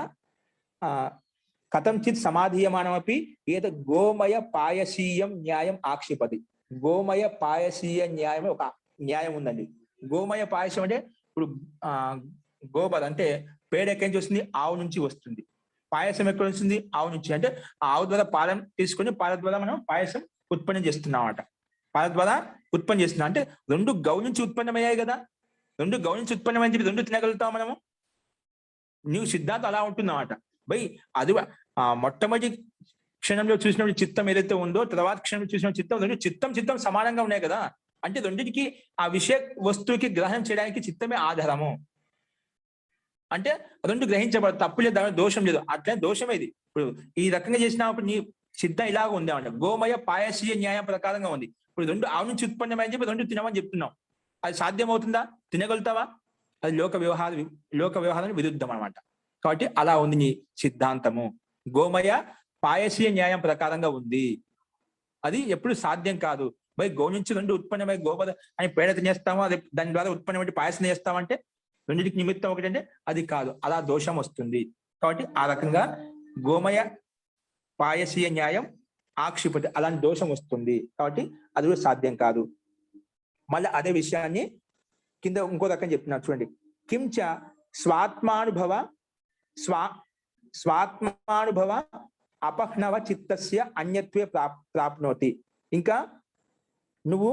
కథం చిత్ సమాధీయమానమపి ఏదో గోమయ పాయసీయం న్యాయం ఆక్షిపతి. గోమయ పాయసీయ న్యాయం ఒక న్యాయం ఉందండి. గోమయ పాయసం అంటే ఇప్పుడు గోబర్ అంటే పేడ ఎక్కడి నుంచి వస్తుంది? ఆవు నుంచి వస్తుంది. పాయసం ఎక్కడ వస్తుంది? ఆవు నుంచి. అంటే ఆవు ద్వారా పాలను తీసుకొని పాల ద్వారా మనం పాయసం ఉత్పన్నం చేస్తున్నాం అన్నమాట. పాల ద్వారా ఉత్పన్నం చేస్తున్నాం అంటే 2 గౌ నుంచి ఉత్పన్నమయ్యాయి కదా. 2 గౌ నుంచి ఉత్పన్నమైంది 2 తినగలుగుతాం మనము. నీవు సిద్ధాంతం అలా ఉంటుందన్నమాట. బై అది మొట్టమొదటి క్షణంలో చూసినప్పుడు చిత్తం ఏదైతే ఉందో తర్వాత క్షణంలో చూసిన చిత్తం సమానంగా ఉన్నాయి కదా. అంటే రెండింటికి ఆ విషయ వస్తువుకి గ్రహణం చేయడానికి చిత్తమే ఆధారము. అంటే 2 గ్రహించబడదు, తప్పు లేదు, దాని దోషం లేదు. అట్లనే దోషమేది. ఇప్పుడు ఈ రకంగా చేసినప్పుడు నీ సిద్ధం ఇలాగ ఉంది అన్నమాట. గోమయ పాయసీయ న్యాయం ప్రకారంగా ఉంది. ఇప్పుడు 2 ఆవు నుంచి ఉత్పన్నమని చెప్పి 2 తినమని చెప్తున్నాం. అది సాధ్యమవుతుందా? తినగలుగుతావా? అది లోక వ్యవహారానికి విరుద్ధం అనమాట. కాబట్టి అలా ఉంది నీ సిద్ధాంతము. గోమయ పాయసీయ న్యాయం ప్రకారంగా ఉంది. అది ఎప్పుడు సాధ్యం కాదు. బై గో నుంచి 2 ఉత్పన్నమై గోపద అని పేడ తినేస్తాము, అది దాని ద్వారా ఉత్పన్నమై పాయసం చేస్తామంటే రెండింటికి నిమిత్తం ఒకటంటే అది కాదు, అలా దోషం వస్తుంది. కాబట్టి ఆ రకంగా గోమయ పాయసీయ న్యాయం ఆక్షిపతి అలాంటి దోషం వస్తుంది. కాబట్టి అది కూడా సాధ్యం కాదు. మళ్ళీ అదే విషయాన్ని కింద ఇంకో రకం చెప్తున్నారు చూడండి. కించ స్వాత్మానుభవ అపహ్నవ చిత్తస్య అన్యత్వే ప్రాప్నోతి. ఇంకా నువ్వు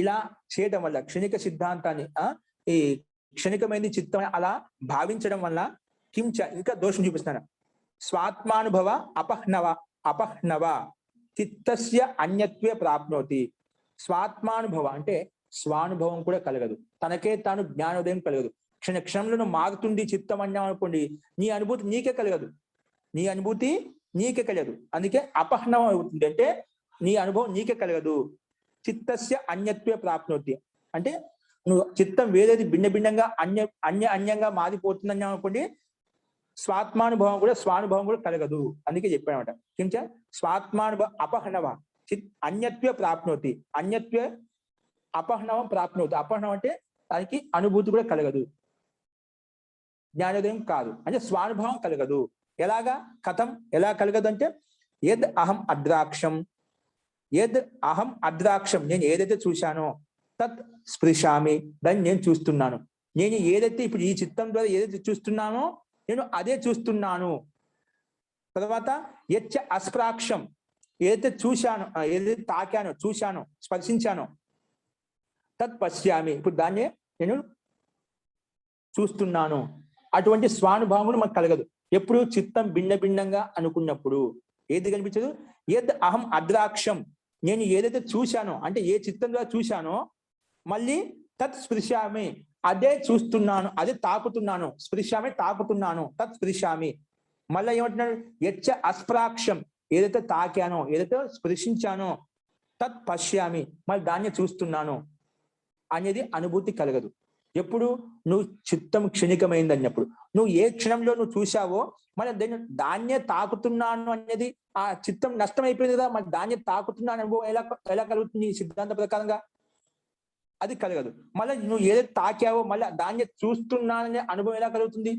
ఇలా చేయడం వల్ల క్షణిక సిద్ధాంతాన్ని ఈ క్షణికమైన చిత్తం అలా భావించడం వల్ల కించ ఇంకా దోషం చూపిస్తాను. స్వాత్మానుభవ అపహ్నవ చిత్తస్య అన్యత్వే ప్రాప్నోతి. స్వాత్మానుభవ అంటే స్వానుభవం కూడా కలగదు, తనకే తాను జ్ఞానోదయం కలగదు. క్షణంలో మారుతుండి చిత్తం అన్నాం అనుకోండి, నీ అనుభూతి నీకే కలగదు. అందుకే అపహ్నవం అవుతుంది. అంటే నీ అనుభవం నీకే కలగదు. చిత్తస్య అన్యత్వే ప్రాప్నోతి అంటే నువ్వు చిత్తం వేరేది భిన్నంగా అన్యంగా మారిపోతుందని అనుకోండి, స్వానుభవం కూడా కలగదు. అందుకే చెప్పానమాట. కించ స్వాత్మానుభవ అపహ్నవ అన్యత్వే ప్రాప్నోతి. అన్యత్వే అపహ్నవం ప్రాప్నోతి. అపహ్నవం అంటే దానికి అనుభూతి కూడా కలగదు, జ్ఞానోదయం కాదు. అంటే స్వానుభవం కలగదు. ఎలా కలగదు అంటే యద్ అహం అద్రాక్షం నేను ఏదైతే చూశానో తత్ స్పృశామి దాన్ని నేను చూస్తున్నాను. నేను ఏదైతే ఇప్పుడు ఈ చిత్తం ద్వారా ఏదైతే చూస్తున్నానో నేను అదే చూస్తున్నాను. తర్వాత యచ్చ అస్ప్రాక్షం ఏదైతే చూశాను, ఏదైతే తాకానో, చూశానో, స్పర్శించానో తత్ పశ్యామి ఇప్పుడు దాన్ని నేను చూస్తున్నాను. అటువంటి స్వానుభవం కూడా మనకు కలగదు. ఎప్పుడు చిత్తం భిన్నంగా అనుకున్నప్పుడు ఏది కనిపించదు. యద్ అహం అద్రాక్షం నేను ఏదైతే చూశానో అంటే ఏ చిత్తం ద్వారా చూశానో మళ్ళీ తత్ స్పృశామి అదే చూస్తున్నాను, అదే తాకుతున్నాను. స్పృశామి తాకుతున్నాను, తత్ స్పృశామి. మళ్ళీ ఏమంటున్నాడు? యచ్చ అస్ప్రాక్షం ఏదైతే తాకానో, ఏదైతే స్పృశించానో తత్ పశ్యామి మళ్ళీ దాన్ని చూస్తున్నాను అనేది అనుభూతి కలగదు. ఎప్పుడు నువ్వు చిత్తం క్షణికమైంది అన్నప్పుడు, నువ్వు ఏ క్షణంలో నువ్వు చూశావో మళ్ళీ దాన్నే తాకుతున్నాను అనేది ఆ చిత్తం నష్టం అయిపోయింది కదా. మళ్ళీ దాన్నే తాకుతున్నాను అనుభవం ఎలా కలుగుతుంది సిద్ధాంత ప్రకారంగా? అది కలగదు. మళ్ళీ నువ్వు ఏదైతే తాకావో మళ్ళీ దాన్ని చూస్తున్నాననే అనుభవం ఎలా కలుగుతుంది?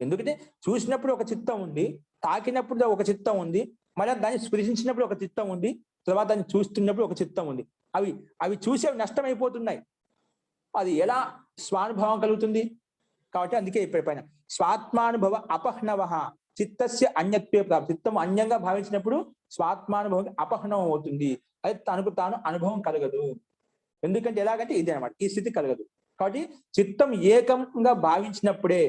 ఎందుకంటే చూసినప్పుడు ఒక చిత్తం ఉంది, తాకినప్పుడు ఒక చిత్తం ఉంది, మళ్ళీ దాన్ని స్పృశించినప్పుడు ఒక చిత్తం ఉంది, తర్వాత దాన్ని చూస్తున్నప్పుడు ఒక చిత్తం ఉంది. అవి చూసేవి నష్టం అయిపోతున్నాయి. అది ఎలా స్వానుభవం కలుగుతుంది? కాబట్టి అందుకే ఇప్పుడు పైన స్వాత్మానుభవ అపహ్నవ చిత్తస్య అన్యత్వే ప్రాప్తి. చిత్తం అన్యంగా భావించినప్పుడు స్వాత్మానుభవం అపహ్నవం అవుతుంది. అది తనకు తాను అనుభవం కలగదు. ఎందుకంటే ఎలాగంటే ఇది అనమాట, ఈ స్థితి కలగదు. కాబట్టి చిత్తం ఏకంగా భావించినప్పుడే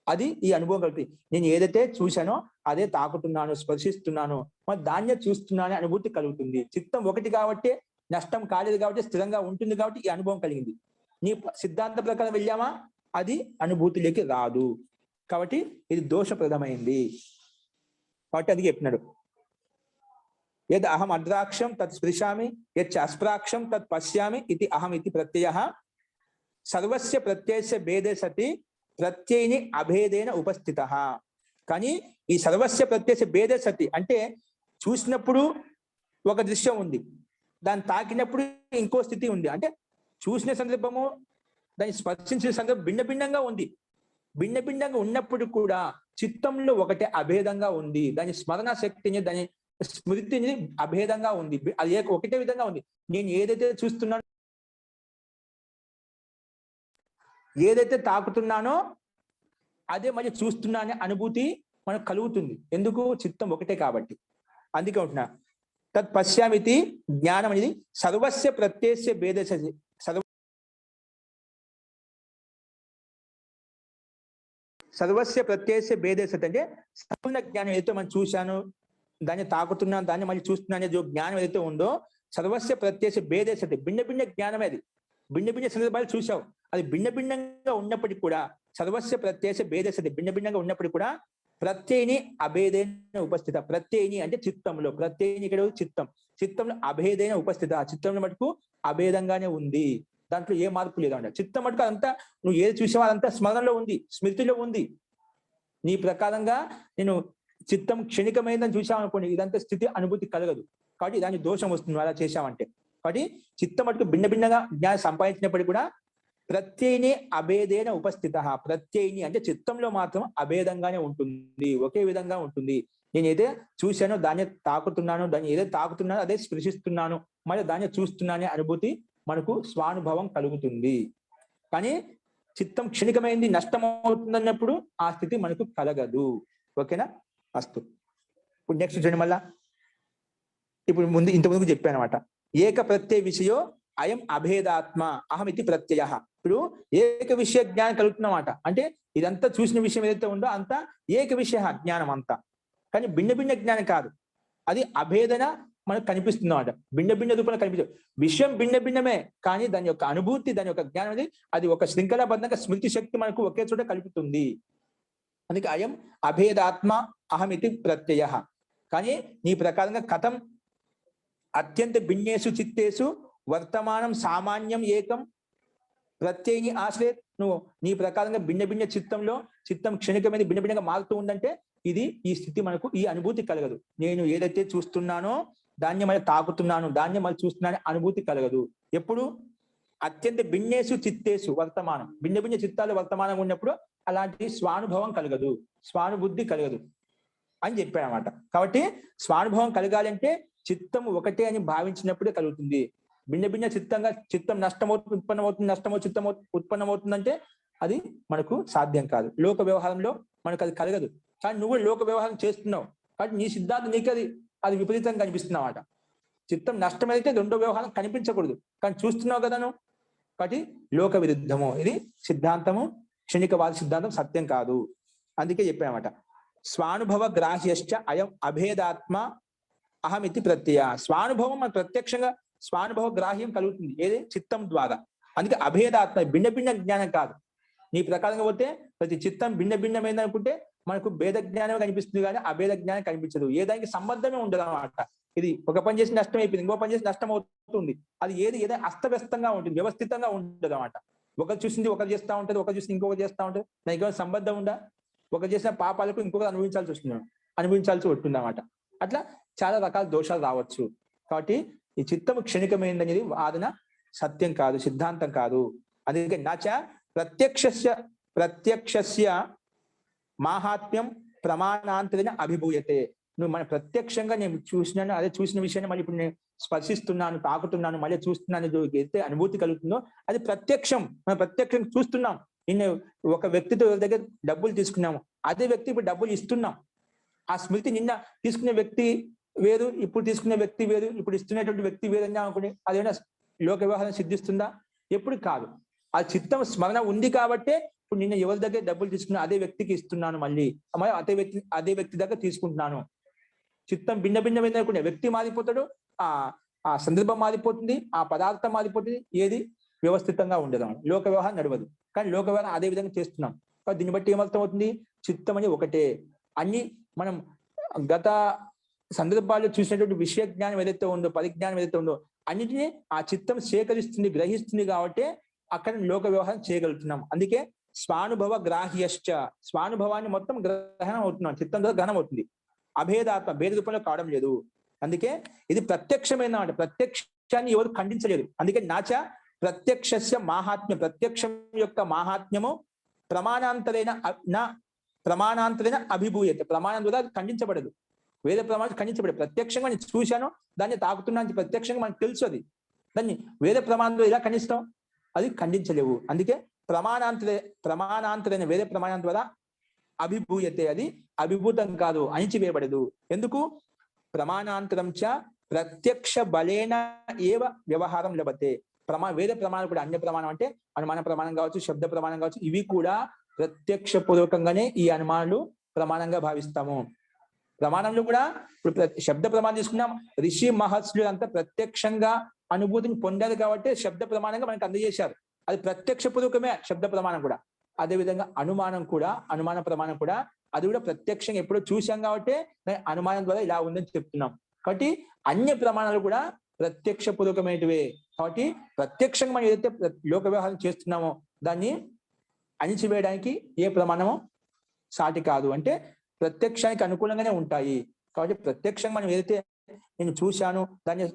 అది ఈ అనుభవం కలుగుతుంది. నేను ఏదైతే చూశానో అదే తాకుతున్నాను, స్పర్శిస్తున్నాను, మరి దాన్నే చూస్తున్నాను అనుభూతి కలుగుతుంది. చిత్తం ఒకటి కాబట్టి నష్టం కాలేదు, కాబట్టి స్థిరంగా ఉంటుంది, కాబట్టి ఈ అనుభవం కలిగింది. నీ సిద్ధాంత ప్రకారం వెళ్ళామా అది అనుభూతిలోకి రాదు. కాబట్టి ఇది దోషప్రదమైంది. కాబట్టి అది చెప్పినాడు. యద్ అహం అద్రాక్షం తత్ స్పృశామి యచ్చ అస్ప్రాక్షం తత్ పశ్యామి ఇది అహం ఇది ప్రత్యయ సర్వస్య ప్రత్యయస్య భేదే సతి ప్రత్యయని అభేదేన ఉపస్థిత. కానీ ఈ సర్వస్య ప్రత్యయస్య భేదే సతి అంటే చూసినప్పుడు ఒక దృశ్యం ఉంది, దాన్ని తాకినప్పుడు ఇంకో స్థితి ఉంది. అంటే చూసిన సందర్భము దాన్ని స్పర్శించిన సందర్భం భిన్నంగా ఉంది. భిన్నంగా ఉన్నప్పుడు కూడా చిత్తంలో ఒకటే అభేదంగా ఉంది. దాని స్మరణ శక్తిని, దాని స్మృతిని అభేదంగా ఉంది. అది ఒకటే విధంగా ఉంది. నేను ఏదైతే చూస్తున్నానో, ఏదైతే తాకుతున్నానో అదే మళ్ళీ చూస్తున్నానే అనుభూతి మనకు కలుగుతుంది. ఎందుకు? చిత్తం ఒకటే కాబట్టి. అందుకే ఉంటున్నా తత్ పశ్యామితి జ్ఞానం అనేది సర్వస్య ప్రత్యస్య భేదశ సర్వస్య ప్రత్యస్య భేదశత అంటే సంపూర్ణ జ్ఞానం ఏదైతే మనం చూశాను, దాన్ని తాకుతున్నాను, దాన్ని మళ్ళీ చూస్తున్నాను అనేది జ్ఞానం ఏదైతే ఉందో సర్వస్య ప్రత్యస్య భేదశత భిన్న భిన్న జ్ఞానమే. అది భిన్న భిన్న సందర్భాలు చూసావు, అది భిన్న భిన్నంగా ఉన్నప్పటికీ కూడా సర్వస్య ప్రత్యస్య భేదశత భిన్న భిన్నంగా ఉన్నప్పటికీ కూడా ప్రత్యయని అభేదైన ఉపస్థిత. ప్రత్యయని అంటే చిత్తంలో, ప్రత్యయని ఇక్కడ చిత్తం, చిత్తంలో అభేదైన ఉపస్థిత. ఆ చిత్తంలో మటుకు అభేదంగానే ఉంది, దాంట్లో ఏ మార్పు లేదు అంట. చిత్తం మటుకు అదంతా నువ్వు ఏది చూసావో అదంతా స్మరణలో ఉంది, స్మృతిలో ఉంది. నీ ప్రకారంగా నేను చిత్తం క్షణికమైందని చూసావు అనుకోండి, ఇదంతా స్థితి అనుభూతి కలగదు. కాబట్టి దాని దోషం వస్తుంది అలా చేశామంటే. కాబట్టి చిత్తం మటుకు భిన్న భిన్నగా జ్ఞానం సంపాదించినప్పటికీ కూడా ప్రత్యయని అభేదైన ఉపస్థిత. ప్రత్యయని అంటే చిత్తంలో మాత్రం అభేదంగానే ఉంటుంది, ఒకే విధంగా ఉంటుంది. నేను ఏదో చూశానో దాన్ని తాకుతున్నాను, దాన్ని ఏదో తాకుతున్నానో అదే స్పృశిస్తున్నాను, మళ్ళీ దాన్ని చూస్తున్నానే అనుభూతి మనకు స్వానుభవం కలుగుతుంది. కానీ చిత్తం క్షణికమైంది, నష్టం అవుతుంది అన్నప్పుడు ఆ స్థితి మనకు కలగదు. ఓకేనా? అస్తు. ఇప్పుడు నెక్స్ట్ చూడండి మళ్ళా. ఇప్పుడు ఇంతకుముందు చెప్పాను అనమాట. ఏక ప్రత్యయ విషయో అయం అభేదాత్మ అహమితి ప్రత్యయ. ఇప్పుడు ఏక విషయ జ్ఞానం కలుగుతున్నమాట అంటే ఇదంతా చూసిన విషయం ఏదైతే ఉందో అంతా ఏక విషయ జ్ఞానం అంతా. కానీ భిన్న భిన్న జ్ఞానం కాదు, అది అభేదన మనకు కనిపిస్తుంది అన్నమాట. భిన్న భిన్న రూపంలో కనిపిస్తుంది. విషయం భిన్న భిన్నమే, కానీ దాని యొక్క అనుభూతి, దాని యొక్క జ్ఞానం అనేది అది ఒక శృంఖలాబద్ధంగా స్మృతి శక్తి మనకు ఒకే చోట కలుపుతుంది. అందుకే అయం అభేదాత్మ అహమితి ప్రత్యయ. కానీ నీ ప్రకారంగా కథం అత్యంత భిన్నేషు చిత్తేషు వర్తమానం సామాన్యం ఏకం ప్రత్యయని ఆశ్రయ. నువ్వు నీ ప్రకారంగా భిన్న భిన్న చిత్తంలో చిత్తం క్షణికమైన భిన్న భిన్నంగా మారుతూ ఉందంటే ఇది ఈ స్థితి మనకు ఈ అనుభూతి కలగదు. నేను ఏదైతే చూస్తున్నానో దాన్ని మళ్ళీ తాకుతున్నాను, దాన్ని మళ్ళీ చూస్తున్నాను అనుభూతి కలగదు. ఎప్పుడు? అత్యంత భిన్నేషు చిత్తేషు వర్తమానం, భిన్న భిన్న చిత్తాలు వర్తమానం ఉన్నప్పుడు అలాంటి స్వానుభవం కలగదు, స్వానుబుద్ధి కలగదు అని చెప్పాడు అనమాట. కాబట్టి స్వానుభవం కలగాలంటే చిత్తం ఒకటే అని భావించినప్పుడే కలుగుతుంది. భిన్న భిన్న చిత్తంగా చిత్తం నష్టమవుతుంది, ఉత్పన్నమవుతుంది, చిత్తం ఉత్పన్నమవుతుందంటే అది మనకు సాధ్యం కాదు. లోక వ్యవహారంలో మనకు అది కలగదు. కానీ నువ్వు లోక వ్యవహారం చేస్తున్నావు కాబట్టి నీ సిద్ధాంతం నీకు అది విపరీతంగా కనిపిస్తున్నావు. చిత్తం నష్టమైతే రెండో వ్యవహారం కనిపించకూడదు, కానీ చూస్తున్నావు కదా నువ్వు. కాబట్టి లోక విరుద్ధము ఇది సిద్ధాంతము, క్షణికవాద సిద్ధాంతం సత్యం కాదు. అందుకే చెప్పానమాట. స్వానుభవ గ్రాహ్యశ్చ అయం అభేదాత్మ అహమితి ప్రత్యయ. స్వానుభవం మన ప్రత్యక్షంగా స్వానుభవ గ్రాహ్యం కలుగుతుంది ఏది? చిత్తం ద్వారా. అందుకే అభేదాత్మ భిన్న భిన్న జ్ఞానం కాదు. నీ ప్రకారంగా పోతే ప్రతి చిత్తం భిన్న భిన్నమైంది అనుకుంటే మనకు భేద జ్ఞానం కనిపిస్తుంది, కానీ అభేద జ్ఞానం కనిపించదు. ఏ దానికి సంబంధమే ఉండదు అనమాట. ఇది ఒక పని చేసి నష్టం అయిపోయింది, ఇంకో పని చేసి నష్టం అవుతుంది. అది ఏదో అస్తవ్యస్తంగా ఉంటుంది, వ్యవస్థితంగా ఉండదు అనమాట. ఒకరు చూసింది ఒకరు చేస్తూ ఉంటుంది, ఒకరు చూసింది ఇంకొకరు చేస్తూ ఉంటుంది. దానికి ఏమైనా సంబంధం ఉందా? ఒకరు చేసిన పాపాలకు ఇంకొకరు అనుభవించాల్సి ఉంటుంది అనమాట. అట్లా చాలా రకాల దోషాలు రావచ్చు. కాబట్టి ఈ చిత్తము క్షణికమైందనేది వాదన సత్యం కాదు, సిద్ధాంతం కాదు. అందుకే నచ ప్రత్యక్షస్య మాహాత్మ్యం ప్రమాణాంతరేణ అభిభూయతే. నువ్వు మన ప్రత్యక్షంగా నేను చూసినాను, అదే చూసిన విషయాన్ని మళ్ళీ ఇప్పుడు నేను స్పర్శిస్తున్నాను, తాకుతున్నాను, మళ్ళీ చూస్తున్నాను, ఏదైతే అనుభూతి కలుగుతుందో అది ప్రత్యక్షం. మనం ప్రత్యక్షం చూస్తున్నాం. నిన్న ఒక వ్యక్తితో దగ్గర డబ్బులు తీసుకున్నాము, అదే వ్యక్తి ఇప్పుడు డబ్బులు ఇస్తున్నాం. ఆ స్మృతి నిన్న తీసుకునే వ్యక్తి వేరు, ఇప్పుడు తీసుకునే వ్యక్తి వేరు, ఇప్పుడు ఇస్తున్నటువంటి వ్యక్తి వేరన్నా అనుకుని అదేమైనా లోక వ్యవహారం సిద్ధిస్తుందా? ఎప్పుడు కాదు. ఆ చిత్తం స్మరణ ఉంది కాబట్టే ఇప్పుడు నిన్న ఎవరి దగ్గర డబ్బులు తీసుకున్నా అదే వ్యక్తికి ఇస్తున్నాను, మళ్ళీ అదే వ్యక్తి దగ్గర తీసుకుంటున్నాను. చిత్తం భిన్న భిన్నమైన అనుకునే వ్యక్తి మారిపోతాడు, ఆ సందర్భం మారిపోతుంది, ఆ పదార్థం మారిపోతుంది, ఏది వ్యవస్థితంగా ఉండదు. లోక వ్యవహారం నడవదు. కానీ లోక వ్యవహారం అదే విధంగా చేస్తున్నాం. కాబట్టి దీన్ని బట్టి ఏమర్థం అవుతుంది? చిత్తం అని ఒకటే. అన్ని మనం గత సందర్భాల్లో చూసినటువంటి విషయ జ్ఞానం ఏదైతే ఉందో, పరిజ్ఞానం ఏదైతే ఉందో అన్నిటినీ ఆ చిత్తం సేకరిస్తుంది, గ్రహిస్తుంది కాబట్టి అక్కడ లోక వ్యవహారం చేయగలుగుతున్నాం. అందుకే స్వానుభవ గ్రాహ్యశ్చ, స్వానుభవాన్ని మొత్తం గ్రహణం అవుతున్నాం, చిత్తం ద్వారా గ్రహణం అవుతుంది. అభేదాత్మ భేద రూపంలో కావడం లేదు. అందుకే ఇది ప్రత్యక్షమైన అంటే ప్రత్యక్షాన్ని ఎవరు ఖండించలేదు. అందుకే నాచ ప్రత్యక్షస్య మాహాత్మ్యం, ప్రత్యక్షం యొక్క మాహాత్మ్యము ప్రమాణాంతరైన అభిభూయత. ప్రమాణం ద్వారా ఖండించబడదు, వేద ప్రమాణం ఖండించబడదు. ప్రత్యక్షంగా నేను చూశాను, దాన్ని తాకుతున్నాను, ప్రత్యక్షంగా మనకు తెలుసు. అది దాన్ని వేద ప్రమాణంలో ఎలా ఖండిస్తాం? అది ఖండించలేవు. అందుకే ప్రమాణాంతరైన వేద ప్రమాణం ద్వారా అభిభూయతే, అది అభిభూతం కాదు, అణిచివేయబడదు. ఎందుకు? ప్రమాణాంతరం చ ప్రత్యక్ష బలేన ఏవ వ్యవహారం లభతే. వేద ప్రమాణం కూడా, అన్య ప్రమాణం అంటే అనుమాన ప్రమాణం కావచ్చు, శబ్ద ప్రమాణం కావచ్చు, ఇవి కూడా ప్రత్యక్ష పూర్వకంగానే ఈ అనుమానాలు ప్రమాణంగా భావిస్తాము. ప్రమాణంలో కూడా ఇప్పుడు శబ్ద ప్రమాణం తీసుకున్నాం, ఋషి మహర్షులు అంతా ప్రత్యక్షంగా అనుభూతిని పొందారు కాబట్టి శబ్ద ప్రమాణంగా మనకు అందజేశారు. అది ప్రత్యక్ష పూర్వకమే శబ్ద ప్రమాణం కూడా. అదేవిధంగా అనుమానం కూడా, అనుమాన ప్రమాణం కూడా, అది కూడా ప్రత్యక్షంగా ఎప్పుడో చూసాం కాబట్టి అనుమానం ద్వారా ఇలా ఉందని చెప్తున్నాం. కాబట్టి అన్య ప్రమాణాలు కూడా ప్రత్యక్ష పూర్వకమైనవే. కాబట్టి ప్రత్యక్షంగా మనం ఏదైతే లోక వ్యవహారం చేస్తున్నామో దాన్ని అణిచివేయడానికి ఏ ప్రమాణము సాటి కాదు. అంటే ప్రత్యక్షానికి అనుకూలంగానే ఉంటాయి. కాబట్టి ప్రత్యక్షంగా మనం ఏదైతే నేను చూశాను, దాన్ని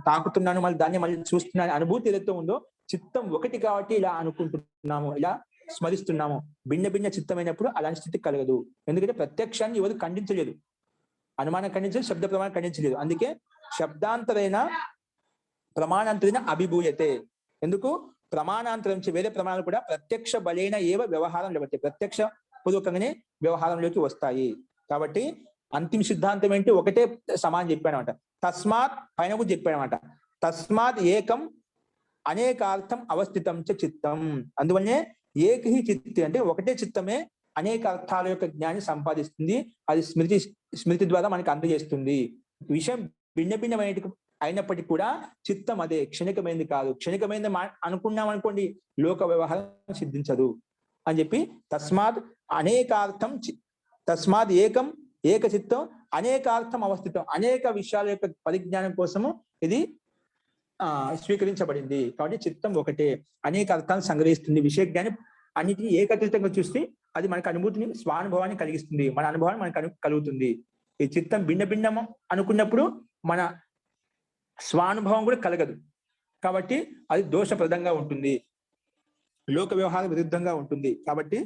తాకుతున్నాను, దాన్ని మళ్ళీ చూస్తున్నాను అనుభూతి ఏదైతే ఉందో, చిత్తం ఒకటి కాబట్టి ఇలా అనుకుంటున్నాము, ఇలా స్మరిస్తున్నాము. భిన్న భిన్న చిత్తమైనప్పుడు అలాంటి స్థితి కలగదు. ఎందుకంటే ప్రత్యక్షాన్ని ఎవరు ఖండించలేదు, అనుమానం ఖండించలేదు, శబ్ద ప్రమాణం ఖండించలేదు. అందుకే శబ్దాంతరైన ప్రమాణాంతరైన అభిభూయతే. ఎందుకు? ప్రమాణాంతరం వేరే ప్రమాణాలు కూడా ప్రత్యక్ష బలైన ఏవ వ్యవహారం లేకపోతే ప్రత్యక్ష పూర్వకంగానే వ్యవహారంలోకి వస్తాయి. కాబట్టి అంతిమ సిద్ధాంతం ఏంటి? ఒకటే సమానం చెప్పాడనమాట. తస్మాత్ పైన కూడా చెప్పాడనమాట. తస్మాత్ ఏకం అనేకార్థం అవస్థితం చ చిత్తం. అందువల్లనే ఏకహి చిత్తి అంటే ఒకటే చిత్తమే అనేక అర్థాల యొక్క జ్ఞాన్ని సంపాదిస్తుంది. అది స్మృతి ద్వారా మనకు అందజేస్తుంది. విషయం భిన్న భిన్నమైన అయినప్పటికీ కూడా చిత్తం అదే, క్షణికమైనది కాదు. క్షణికమైనది అనుకున్నాం అనుకోండి, లోక వ్యవహారం సిద్ధించదు అని చెప్పి తస్మాత్ అనేకార్థం తస్మాత్ ఏకం ఏక చిత్తం అనేకార్థం అవస్థితం. అనేక విషయాల యొక్క పరిజ్ఞానం కోసము ఇది స్వీకరించబడింది. కాబట్టి చిత్తం ఒకటే, అనేక అర్థాలను సంగ్రహిస్తుంది. విషయ జ్ఞానం అన్నిటిని ఏకత్రితంగా చూస్తే అది మనకు అనుభూతిని, స్వానుభవాన్ని కలిగిస్తుంది. మన అనుభవాన్ని మనకు కలుగుతుంది. ఈ చిత్తం భిన్న భిన్నం అనుకున్నప్పుడు మన స్వానుభవం కూడా కలగదు. కాబట్టి అది దోషప్రదంగా ఉంటుంది, లోక వ్యవహార విరుద్ధంగా ఉంటుంది. కాబట్టి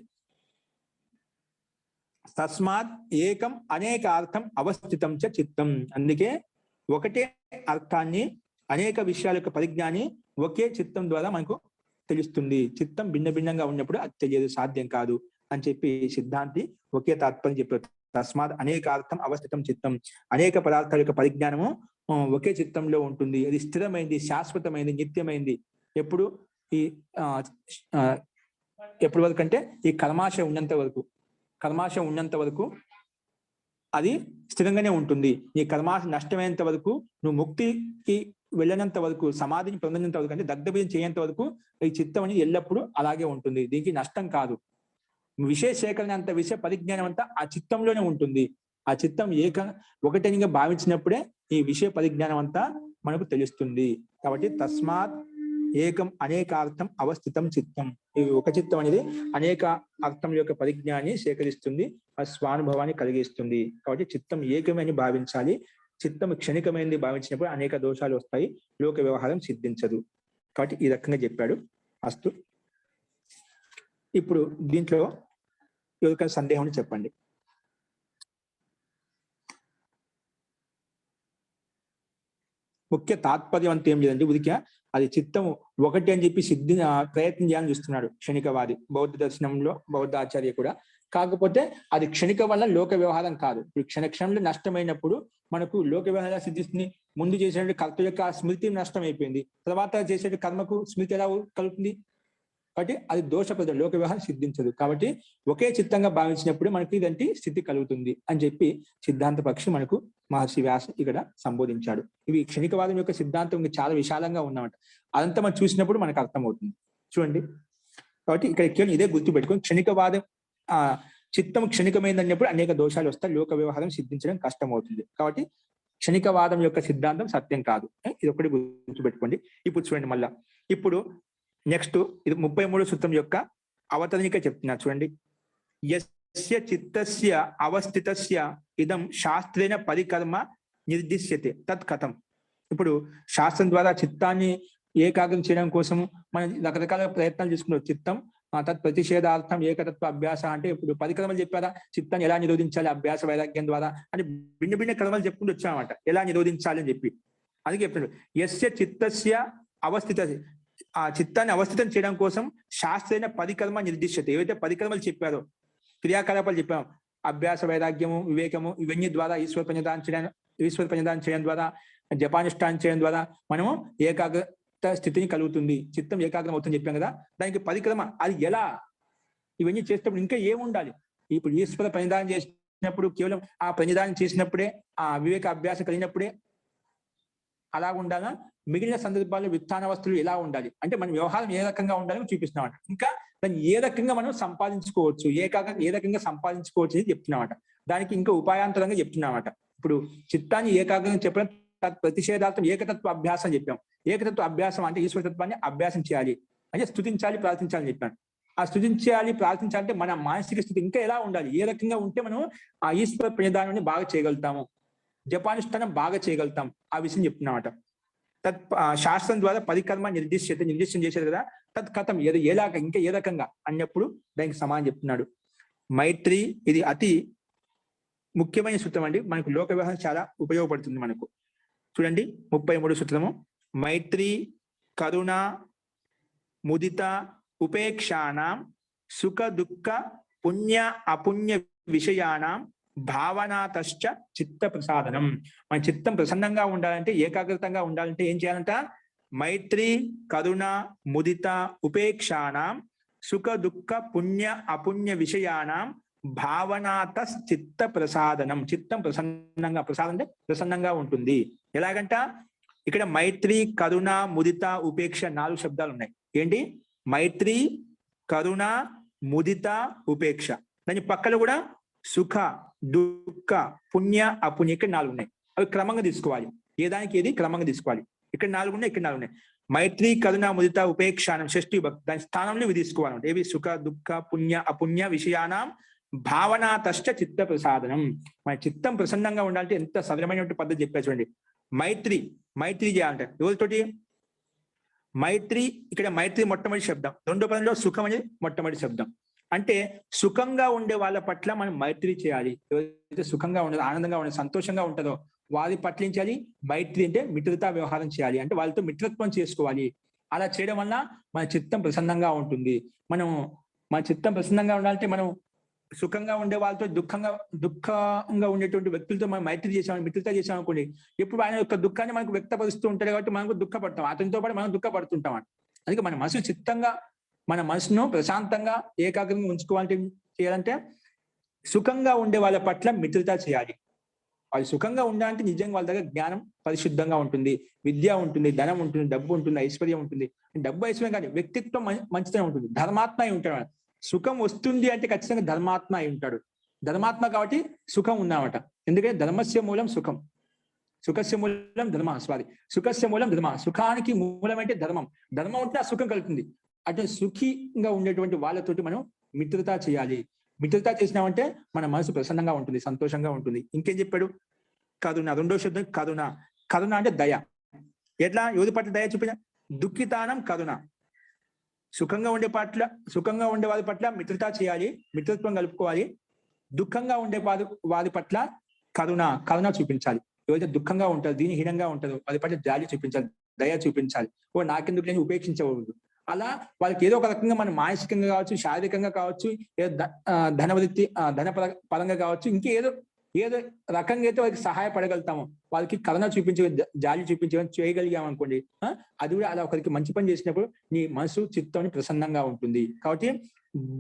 తస్మాత్ ఏకం అనేక అర్థం అవస్థితం చ చిత్తం. అందుకే ఒకటే అర్థాన్ని, అనేక విషయాల యొక్క పరిజ్ఞాని ఒకే చిత్తం ద్వారా మనకు తెలుస్తుంది. చిత్తం భిన్న భిన్నంగా ఉన్నప్పుడు అది తెలియదు, సాధ్యం కాదు అని చెప్పి సిద్ధాంతి ఒకే తాత్పర్యం చెప్పారు. తస్మాత్ అనేకార్థం అవస్థితం చిత్తం. అనేక పదార్థాల యొక్క పరిజ్ఞానము ఒకే చిత్తంలో ఉంటుంది. అది స్థిరమైంది, శాశ్వతమైంది, నిత్యమైంది. ఎప్పుడు ఎప్పటి వరకు అంటే ఈ కల్మాషం ఉన్నంత వరకు అది స్థిరంగానే ఉంటుంది. ఈ కల్మాష నష్టమైనంత వరకు, నువ్వు ముక్తికి వెళ్ళినంత వరకు, సమాధిని పొందినంత వరకు, అంటే దగ్ధభేదం చేయేంత వరకు ఈ చిత్తం అనేది ఎల్లప్పుడూ అలాగే ఉంటుంది. దీనికి నష్టం కాదు. విషయ సేకరణ అంత, విషయ పరిజ్ఞానం అంతా ఆ చిత్తంలోనే ఉంటుంది. ఆ చిత్తం ఒకటనిగా భావించినప్పుడే ఈ విషయ పరిజ్ఞానం అంతా మనకు తెలుస్తుంది. కాబట్టి తస్మాత్ ఏకం అనేకార్థం అవస్థితం చిత్తం. ఈ ఒక చిత్తం అనేది అనేక అర్థం యొక్క పరిజ్ఞాన్ని సేకరిస్తుంది, ఆ స్వానుభవాన్ని కలిగిస్తుంది. కాబట్టి చిత్తం ఏకమని భావించాలి. చిత్తం క్షణికమైనది భావించినప్పుడు అనేక దోషాలు వస్తాయి, లోక వ్యవహారం సిద్ధించదు. కాబట్టి ఈ రకంగా చెప్పాడు. అస్తు. ఇప్పుడు దీంట్లో ఎవరికైనా సందేహం చెప్పండి. ముఖ్య తాత్పర్యం అంతా ఏం లేదండి, ఉదిక అది చిత్తం ఒకటి అని చెప్పి ప్రయత్నం చేయాలని చూస్తున్నాడు క్షణికవాది, బౌద్ధ దర్శనంలో బౌద్ధ ఆచార్య కూడా. కాకపోతే అది క్షణిక వల్ల లోక వ్యవహారం కాదు. ఇప్పుడు క్షణంలో నష్టమైనప్పుడు మనకు లోక వ్యవహారం సిద్ధిస్తుంది. ముందు చేసే కర్త యొక్క స్మృతి నష్టం అయిపోయింది, తర్వాత చేసే కర్మకు స్మృతి ఎలా కలుగుతుంది? కాబట్టి అది దోషప్రదం, లోక వ్యవహారం సిద్ధించదు. కాబట్టి ఒకే చిత్తంగా భావించినప్పుడు మనకి ఇదంటి స్థితి కలుగుతుంది అని చెప్పి సిద్ధాంత పక్షి మనకు మహర్షి వ్యాస ఇక్కడ సంబోధించాడు. ఇవి క్షణికవాదం యొక్క సిద్ధాంతం చాలా విశాలంగా ఉన్నమాట. అదంతా మనం చూసినప్పుడు మనకు అర్థమవుతుంది. చూడండి, కాబట్టి ఇక్కడ కేవలం ఇదే గుర్తుపెట్టుకొని, క్షణికవాదం చిత్తం క్షణికమైందన్నప్పుడు అనేక దోషాలు వస్తాయి, లోక వ్యవహారం సిద్ధించడం కష్టం అవుతుంది. కాబట్టి క్షణికవాదం యొక్క సిద్ధాంతం సత్యం కాదు, ఇది ఒకటి గుర్తుపెట్టుకోండి. ఇప్పుడు చూడండి మళ్ళా, ఇప్పుడు నెక్స్ట్ ఇది 33 సూత్రం యొక్క అవతరణిక చెప్తున్నా. చూడండి, యస్య చిత్తస్య అవస్థితస్య ఇదం శాస్త్రేణ పరికర్మ నిర్దిశ్యతే తత్ కథం. ఇప్పుడు శాస్త్రం ద్వారా చిత్తాన్ని ఏకాగ్రం చేయడం కోసం మనం రకరకాల ప్రయత్నాలు చేసుకున్నాం. చిత్తం తత్ ప్రతిషేధార్థం ఏకతత్వ అభ్యాస అంటే ఇప్పుడు 10 కర్మలు చెప్పారా, చిత్తాన్ని ఎలా నిరోధించాలి అభ్యాస వైరాగ్యం ద్వారా అని భిన్న భిన్న కర్మలు చెప్పుకుంటూ వచ్చామన్నమాట, ఎలా నిరోధించాలి అని చెప్పి. అందుకే చెప్తున్నాడు, యస్య చిత్తస్య అవస్థిత, ఆ చిత్తాన్ని అవస్థితం చేయడం కోసం శాస్త్రైన పరికర్మ నిర్దిష్టత, ఏవైతే 10 కర్మలు చెప్పారో క్రియాకలాపాలు చెప్పాం. అభ్యాస, వైరాగ్యము, వివేకము ఇవన్నీ ద్వారా ఈశ్వర ప్రణిధానం చేయడం ద్వారా, జపానుష్ఠానం చేయడం ద్వారా మనము ఏకాగ్రత స్థితిని కలుగుతుంది, చిత్తం ఏకాగ్రం అవుతుందని చెప్పాం కదా. దానికి పరిక్రమ అది ఎలా, ఇవన్నీ చేసేటప్పుడు ఇంకా ఏముండాలి? ఇప్పుడు ఈశ్వర ప్రణిధానం చేసినప్పుడు కేవలం ఆ ప్రణిధానం చేసినప్పుడే, ఆ వివేక అభ్యాసం కలిగినప్పుడే అలా ఉండాలా? మిగిలిన సందర్భాల్లో విత్తానవస్థలు ఎలా ఉండాలి అంటే మన వ్యవహారం ఏ రకంగా ఉండాలని చూపిస్తున్నామట. ఇంకా దాన్ని ఏ రకంగా మనం సంపాదించుకోవచ్చు, ఏ రకంగా సంపాదించుకోవచ్చు అని చెప్తున్నామట. దానికి ఇంకా ఉపాయాంతరంగా చెప్తున్నామట. ఇప్పుడు చిత్తాన్ని ఏకాగ్రంగా చెప్పడం ప్రతిషేధార్థం ఏకతత్వ అభ్యాసం చెప్పాం. ఏకతత్వ అభ్యాసం అంటే ఈశ్వరతత్వాన్ని అభ్యాసం చేయాలి అంటే స్తుతించాలి, ప్రార్థించాలని చెప్పాను. ఆ స్తుతించాలి, ప్రార్థించాలంటే మన మానసిక స్థితి ఇంకా ఎలా ఉండాలి, ఏ రకంగా ఉంటే మనం ఆ ఈశ్వర ప్రణిధానాన్ని బాగా చేయగలుగుతాము, జపానుష్ఠానం బాగా చేయగలుగుతాం, ఆ విషయం చెప్తున్నామట. శాస్త్రం ద్వారా పరికర్మ నిర్దిష్టం చేశారు కదా. కథం ఎలాగ ఇంకా ఏ రకంగా అన్నప్పుడు దానికి సమానం చెప్తున్నాడు. మైత్రి ఇది అతి ముఖ్యమైన సూత్రం అండి, మనకు లోక వ్యవహారం చాలా ఉపయోగపడుతుంది మనకు. చూడండి 33 సూత్రము. మైత్రి కరుణ ముదిత ఉపేక్షానాం సుఖ దుఃఖ పుణ్య అపుణ్య విషయానాం భావనాతశ్చ చిత్త ప్రసాదనం. మన చిత్తం ప్రసన్నంగా ఉండాలంటే, ఏకాగ్రతంగా ఉండాలంటే ఏం చేయాలంట? మైత్రి కరుణ ముదిత ఉపేక్షానాం సుఖ దుఃఖ పుణ్య అపుణ్య విషయానాం భావనాత చిత్త ప్రసాదనం. చిత్తం ప్రసన్నంగా, ప్రసాదం అంటే ప్రసన్నంగా ఉంటుంది. ఎలాగంట? ఇక్కడ మైత్రి కరుణ ముదిత ఉపేక్ష 4 శబ్దాలు ఉన్నాయి. ఏంటి? మైత్రి కరుణ ముదిత ఉపేక్ష. దాని పక్కన కూడా సుఖ దుఃఖ పుణ్య అపుణ్య, ఇక్కడ 4 ఉన్నాయి. అవి క్రమంగా తీసుకోవాలి, ఏ దానికి ఏది క్రమంగా తీసుకోవాలి. ఇక్కడ 4 ఉన్నాయి, ఇక్కడ 4 ఉన్నాయి. మైత్రి కరుణ ముదిత ఉపేక్షానం షష్ఠి విభక్తి, దాని స్థానంలో ఇవి తీసుకోవాలి. ఏవి? సుఖ దుఃఖ పుణ్య అపుణ్య విషయానాం భావనాతశ్చ చిత్త ప్రసాదనం. మన చిత్తం ప్రసన్నంగా ఉండాలంటే ఎంత సరళమైనటువంటి పద్ధతి చెప్పారు చూడండి. మైత్రి చేయాలంటే ఎవరితోటి? మైత్రి, ఇక్కడ మైత్రి మొట్టమొదటి శబ్దం. రెండో పదంలో సుఖం అనేది మొట్టమొదటి శబ్దం. అంటే సుఖంగా ఉండే వాళ్ళ పట్ల మనం మైత్రి చేయాలి. ఎవరైతే సుఖంగా ఉండదు, ఆనందంగా ఉండదు, సంతోషంగా ఉంటుందో వారి పట్ల ఏం చేయాలి? మైత్రి అంటే మిత్రతా వ్యవహారం చేయాలి, అంటే వాళ్ళతో మిత్రత్వం చేసుకోవాలి. అలా చేయడం వల్ల మన చిత్తం ప్రసన్నంగా ఉంటుంది. మన చిత్తం ప్రసన్నంగా ఉండాలంటే మనం సుఖంగా ఉండే వాళ్ళతో దుఃఖంగా ఉండేటువంటి వ్యక్తులతో మనం మైత్రి చేసామని, మిత్రత చేసాం అనుకోండి, ఎప్పుడు ఆయన యొక్క దుఃఖాన్ని మనకు వ్యక్తపరుస్తూ ఉంటాడు కాబట్టి మనకు దుఃఖపడతాం, అతనితో పాటు మనం దుఃఖపడుతుంటాం. అందుకే మన మనసు చిత్తంగా, మన మనసును ప్రశాంతంగా ఏకాగ్రంగా ఉంచుకోవాలంటే చేయాలంటే సుఖంగా ఉండే వాళ్ళ పట్ల మిత్రత చేయాలి. వాళ్ళు సుఖంగా ఉండాలంటే నిజంగా వాళ్ళ దగ్గర జ్ఞానం పరిశుద్ధంగా ఉంటుంది, విద్య ఉంటుంది, ధనం ఉంటుంది, డబ్బు ఉంటుంది, ఐశ్వర్యం ఉంటుంది. డబ్బు ఐశ్వర్యం కాదు, వ్యక్తిత్వం మంచితనం ఉంటుంది, ధర్మాత్మ అయి ఉంటాడు. సుఖం వస్తుంది అంటే ఖచ్చితంగా ధర్మాత్మ అయి ఉంటాడు. ధర్మాత్మ కాబట్టి సుఖం ఉందన్నమాట. ఎందుకంటే ధర్మస్య మూలం సుఖం, సుఖస్య మూలం ధర్మ. సుఖస్య మూలం ధర్మ. సుఖానికి మూలం అంటే ధర్మం. ధర్మం ఉంటే ఆ సుఖం కలుగుతుంది. అటు సుఖిగా ఉండేటువంటి వాళ్ళతోటి మనం మిత్రత చేయాలి. మిత్రత చేసినామంటే మన మనసు ప్రసన్నంగా ఉంటుంది, సంతోషంగా ఉంటుంది. ఇంకేం చెప్పాడు? కరుణ, రెండో శబ్దం కరుణ. కరుణ అంటే దయ. ఎట్లా? ఎవరి పట్ల దయ చూపించ? దుఃఖితానం కరుణ. సుఖంగా ఉండే వారి పట్ల మిత్రత చేయాలి, మిత్రత్వం కలుపుకోవాలి. దుఃఖంగా ఉండే వారి పట్ల కరుణ చూపించాలి. ఎవరైతే దుఃఖంగా ఉంటారో, దీనిహీనంగా ఉంటారో వారి పట్ల జాలి చూపించాలి, దయ చూపించాలి. నాకెందుకు నేను ఉపేక్షించకూడదు. అలా వాళ్ళకి ఏదో ఒక రకంగా మనం మానసికంగా కావచ్చు, శారీరకంగా కావచ్చు, ధనవృత్తి ధన పరంగా కావచ్చు, ఇంకేదో రకంగా అయితే వాళ్ళకి సహాయపడగలుగుతాము, వాళ్ళకి కరుణ చూపించే, జాలి చూపించే చేయగలిగాం అనుకోండి, అది కూడా అలా ఒకరికి మంచి పని చేసినప్పుడు నీ మనసు చిత్తం ప్రసన్నంగా ఉంటుంది. కాబట్టి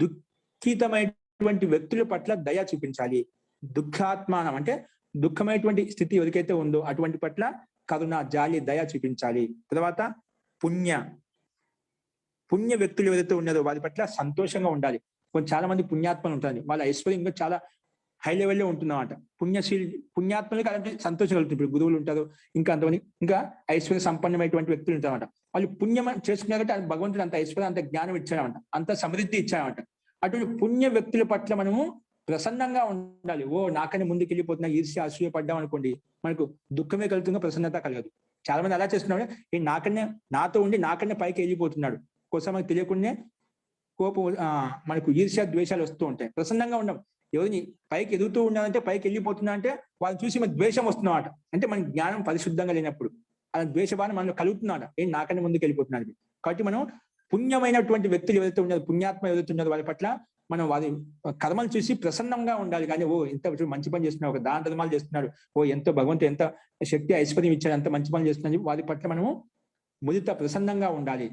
దుఃఖితమైనటువంటి వ్యక్తుల పట్ల దయ చూపించాలి. దుఃఖాత్మానం అంటే దుఃఖమైనటువంటి స్థితి ఎవరికైతే ఉందో అటువంటి పట్ల కరుణ, జాలి, దయ చూపించాలి. తర్వాత పుణ్య వ్యక్తులు ఎవరైతే ఉన్నారో వారి పట్ల సంతోషంగా ఉండాలి. చాలా మంది పుణ్యాత్మలు ఉంటారు, వాళ్ళ ఐశ్వర్యం ఇంకా చాలా హై లెవెల్లో ఉంటుందన్నమాట. పుణ్యాత్మలకి అలాంటి సంతోషం కలుగుతుంది. ఇప్పుడు గురువులు ఉంటారు, ఇంకా అంతమంది ఇంకా ఐశ్వర్య సంపన్నమైనటువంటి వ్యక్తులు ఉంటారన్నమాట. వాళ్ళు పుణ్యం చేసుకున్నారంటే భగవంతుడు అంత ఐశ్వర్యం, అంత జ్ఞానం ఇచ్చాడమంట, అంత సమృద్ధి ఇచ్చాడమంట. అటువంటి పుణ్య వ్యక్తుల పట్ల మనము ప్రసన్నంగా ఉండాలి. నాకని ముందుకు వెళ్ళిపోతున్నా ఈర్ష్య అసూయ పడ్డాం అనుకోండి, మనకు దుఃఖమే కలుగుతుందో ప్రసన్నత కలగదు. చాలా మంది అలా చేస్తున్నాడు, నాతో ఉండి నాకన్నా పైకి వెళ్ళిపోతున్నాడు, కోసం మనకు తెలియకుండా కోపం, మనకు ఈర్ష్య ద్వేషాలు వస్తూ ఉంటాయి. ప్రసన్నంగా ఉండం. ఎవరిని పైకి ఎదుగుతూ ఉన్నాడంటే, పైకి వెళ్ళిపోతున్నా అంటే వాళ్ళని చూసి మనకు ద్వేషం వస్తున్నమాట. అంటే మన జ్ఞానం పరిశుద్ధంగా లేనప్పుడు అలా ద్వేషభావం మనలో కలుగుతున్నాడు, నాకన్నా ముందుకు వెళ్ళిపోతున్నాడు. కాబట్టి మనం పుణ్యమైనటువంటి వ్యక్తులు ఎవరైతే ఉన్నారో, పుణ్యాత్మ ఎవరైతే ఉన్నారో వాళ్ళ పట్ల మనం వారి కర్మలు చూసి ప్రసన్నంగా ఉండాలి. కానీ ఓ ఇంత మంచి పని చేస్తున్నాడు, ఒక దాన ధర్మాలు చేస్తున్నాడు, ఓ ఎంతో భగవంతుడు ఎంత శక్తి ఐశ్వర్యం ఇచ్చాడు, ఎంత మంచి పని చేస్తున్నాడు, వారి పట్ల మనము ముదిత ప్రసన్నంగా ఉండాలి.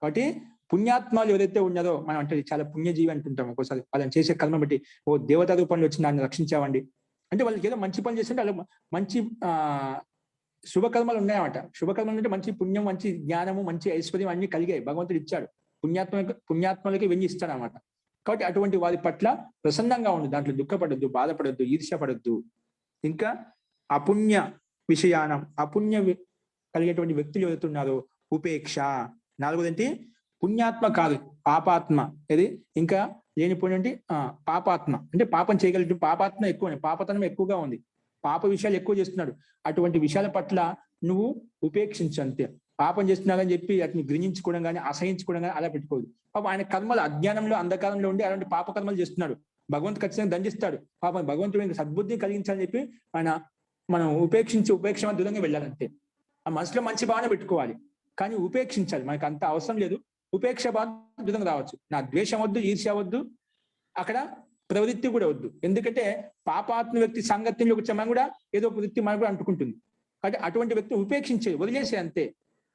కాబట్టి పుణ్యాత్మలు ఎవరైతే ఉన్నారో మనం అంటే చాలా పుణ్యజీవి అంటుంటాం ఒక్కోసారి, వాళ్ళని చేసే కర్మ బట్టి ఓ దేవతా రూపంలో వచ్చి నన్ను రక్షించావండి అంటే వాళ్ళకి ఏదో మంచి పని చేస్తుంటే వాళ్ళు మంచి శుభకర్మలు ఉన్నాయన్నమాట. శుభకర్మలు అంటే మంచి పుణ్యం, మంచి జ్ఞానము, మంచి ఐశ్వర్యం అన్ని కలిగాయి, భగవంతుడు ఇచ్చాడు. పుణ్యాత్మలకి వెండి ఇస్తాడు అనమాట. కాబట్టి అటువంటి వారి పట్ల ప్రసన్నంగా ఉండు, దాంట్లో దుఃఖపడద్దు, బాధపడద్దు, ఈర్ష్యపడద్దు. ఇంకా అపుణ్య విషయానం, కలిగేటువంటి వ్యక్తులు ఎవరుతున్నారో ఉపేక్ష. నాలుగోదేంటి పుణ్యాత్మ కాదు పాపాత్మ. ఇది ఇంకా లేనిపోయినటువంటి పాపాత్మ అంటే పాపం చేయగలిగిన పాపాత్మ ఎక్కువ, పాపతనం ఎక్కువగా ఉంది, పాప విషయాలు ఎక్కువ చేస్తున్నాడు. అటువంటి విషయాల పట్ల నువ్వు ఉపేక్షించు అంతే. పాపం చేస్తున్నాడని చెప్పి వాటిని గ్రహించుకోవడం కానీ అసహించుకోవడం కానీ అలా పెట్టుకోదు. పాపం ఆయన కర్మలు అజ్ఞానంలో అంధకారంలో ఉండి అలాంటి పాప కర్మలు చేస్తున్నాడు, భగవంతుడు ఖచ్చితంగా దండిస్తాడు. పాపం భగవంతుడు సద్బుద్ధిని కలిగించాలని చెప్పి మనం ఉపేక్ష దూరంగా వెళ్ళాలంతే. ఆ మనసులో మంచి భావన పెట్టుకోవాలి కానీ ఉపేక్షించాలి. మనకు అంత అవసరం లేదు, ఉపేక్ష భావన దూరంగా రావచ్చు. నా ద్వేషం వద్దు, ఈర్ష్య వద్దు, అక్కడ ప్రవృత్తి కూడా వద్దు. ఎందుకంటే పాపాత్మ వ్యక్తి సాంగత్యంలోకి వచ్చే మనం కూడా ఏదో వృత్తి మనకు కూడా అంటుకుంటుంది. కాబట్టి అటువంటి వ్యక్తిని ఉపేక్షించే వదిలేసే అంతే.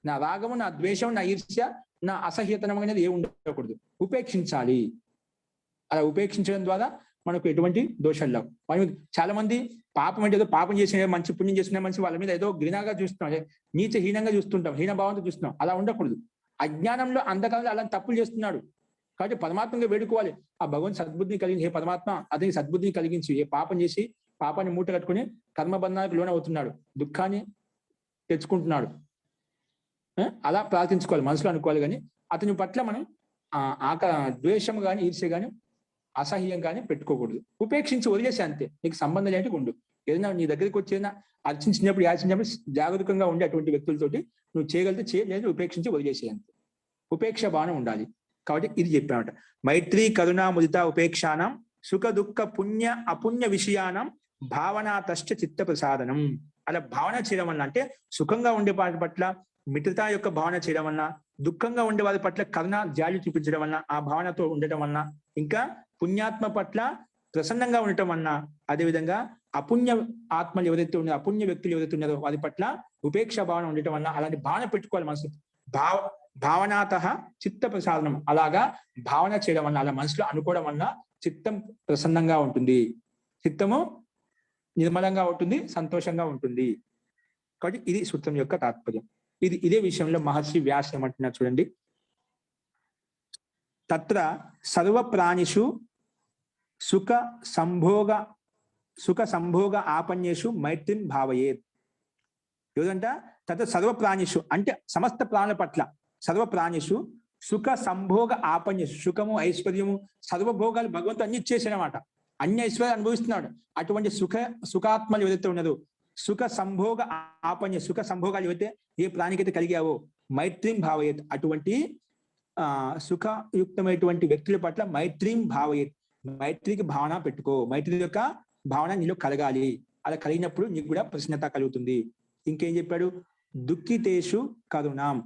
నా రాగము, నా ద్వేషం, నా ఈర్ష్య, నా అసహ్యతనం అనేది ఏ ఉండకూడదు, ఉపేక్షించాలి. అలా ఉపేక్షించడం ద్వారా మనకు ఎటువంటి దోషాలు లేవు. మనం చాలా మంది పాపం అంటే ఏదో పాపం చేసిన మంచి పుణ్యం చేసిన మంచి వాళ్ళ మీద ఏదో ఘృణగా చూస్తున్నాం, నీచహీనంగా చూస్తుంటాం, హీనభావంతో చూస్తున్నాం. అలా ఉండకూడదు. అజ్ఞానంలో అంధకారంలో అలాంటి తప్పులు చేస్తున్నాడు కాబట్టి పరమాత్మగా వేడుకోవాలి. ఆ భగవంతు సద్బుద్ధిని కలిగించి, హే పరమాత్మ అతనికి సద్బుద్ధిని కలిగించి, ఏ పాపం చేసి పాపాన్ని మూట కట్టుకుని కర్మబంధానికి లోనవుతున్నాడు, దుఃఖాన్ని తెచ్చుకుంటున్నాడు, అలా ప్రార్థించుకోవాలి, మనసులో అనుకోవాలి. కానీ అతని పట్ల మనం ద్వేషం కానీ ఈర్ష్య కానీ అసహ్యం కానీ పెట్టుకోకూడదు. ఉపేక్షించి వదిలేసి అంతే. నీకు సంబంధం ఏంటి ఉండు. ఏదైనా నీ దగ్గరికి వచ్చేనా అర్చించినప్పుడు యాచించినప్పుడు జాగరూకంగా ఉండి అటువంటి వ్యక్తులతోటి నువ్వు చేయగలిగితే చేయలేదు, ఉపేక్షించి వదిలేసే అంతే. ఉపేక్ష భావన ఉండాలి. కాబట్టి ఇది చెప్పామట. మైత్రి కరుణ ముదిత ఉపేక్షానం సుఖ దుఃఖ పుణ్య అపుణ్య విషయానం భావనాతశ్చ చిత్త ప్రసాదనం. అలా భావన చేయడం వల్ల అంటే సుఖంగా ఉండే వారి పట్ల మిత్రత యొక్క భావన చేయడం వల్ల, దుఃఖంగా ఉండే వారి పట్ల కరుణ జాలి చూపించడం వల్ల, ఆ భావనతో ఉండటం వలన, ఇంకా పుణ్యాత్మ పట్ల ప్రసన్నంగా ఉండటం వలన, అదేవిధంగా అపుణ్య ఆత్మలు ఎవరైతే ఉన్నారో, అపుణ్య వ్యక్తులు ఎవరైతే ఉన్నారో వారి పట్ల ఉపేక్ష భావన ఉండటం వల్ల, అలాంటి భావన పెట్టుకోవాలి మనసు. భావనాత చిత్త ప్రసాదనం. అలాగా భావన చేయడం వల్ల, అలా మనసులో అనుకోవడం వల్ల చిత్తం ప్రసన్నంగా ఉంటుంది, చిత్తము నిర్మలంగా ఉంటుంది, సంతోషంగా ఉంటుంది. కాబట్టి ఇది సూత్రం యొక్క తాత్పర్యం. ఇదే విషయంలో మహర్షి వ్యాస ఏమంటున్నారు చూడండి. తత్ర సర్వ ప్రాణిషు సుఖ సంభోగ ఆపన్యేషు మైత్రిం భావయేత్. ఏదంట తత్ర సర్వ ప్రాణిషు అంటే సమస్త ప్రాణుల పట్ల, సర్వ ప్రాణిషు సుఖ సంభోగ ఆపన్యేషు, సుఖము ఐశ్వర్యము సర్వభోగాలు భగవంతుడు అన్ని ఇచ్చేసాడనమాట, అన్ని ఐశ్వర్యాలు అనుభవిస్తున్నాడు. అటువంటి సుఖాత్మలు ఏదైతే ఉన్నదో, సుఖ సంభోగ ఆపన్య సుఖ సంభోగాలు ఏవైతే ఏ ప్రాణికైతే కలిగావో మైత్రిం భావయేత్, అటువంటి సుఖయుక్తమైనటువంటి వ్యక్తుల పట్ల మైత్రిం భావయేత్, మైత్రికి భావన పెట్టుకో, మైత్రి యొక్క భావన నీలో కలగాలి. అలా కలిగినప్పుడు నీకు కూడా ప్రసన్నత కలుగుతుంది. ఇంకేం చెప్పాడు? దుఃఖితేషు కరుణాం,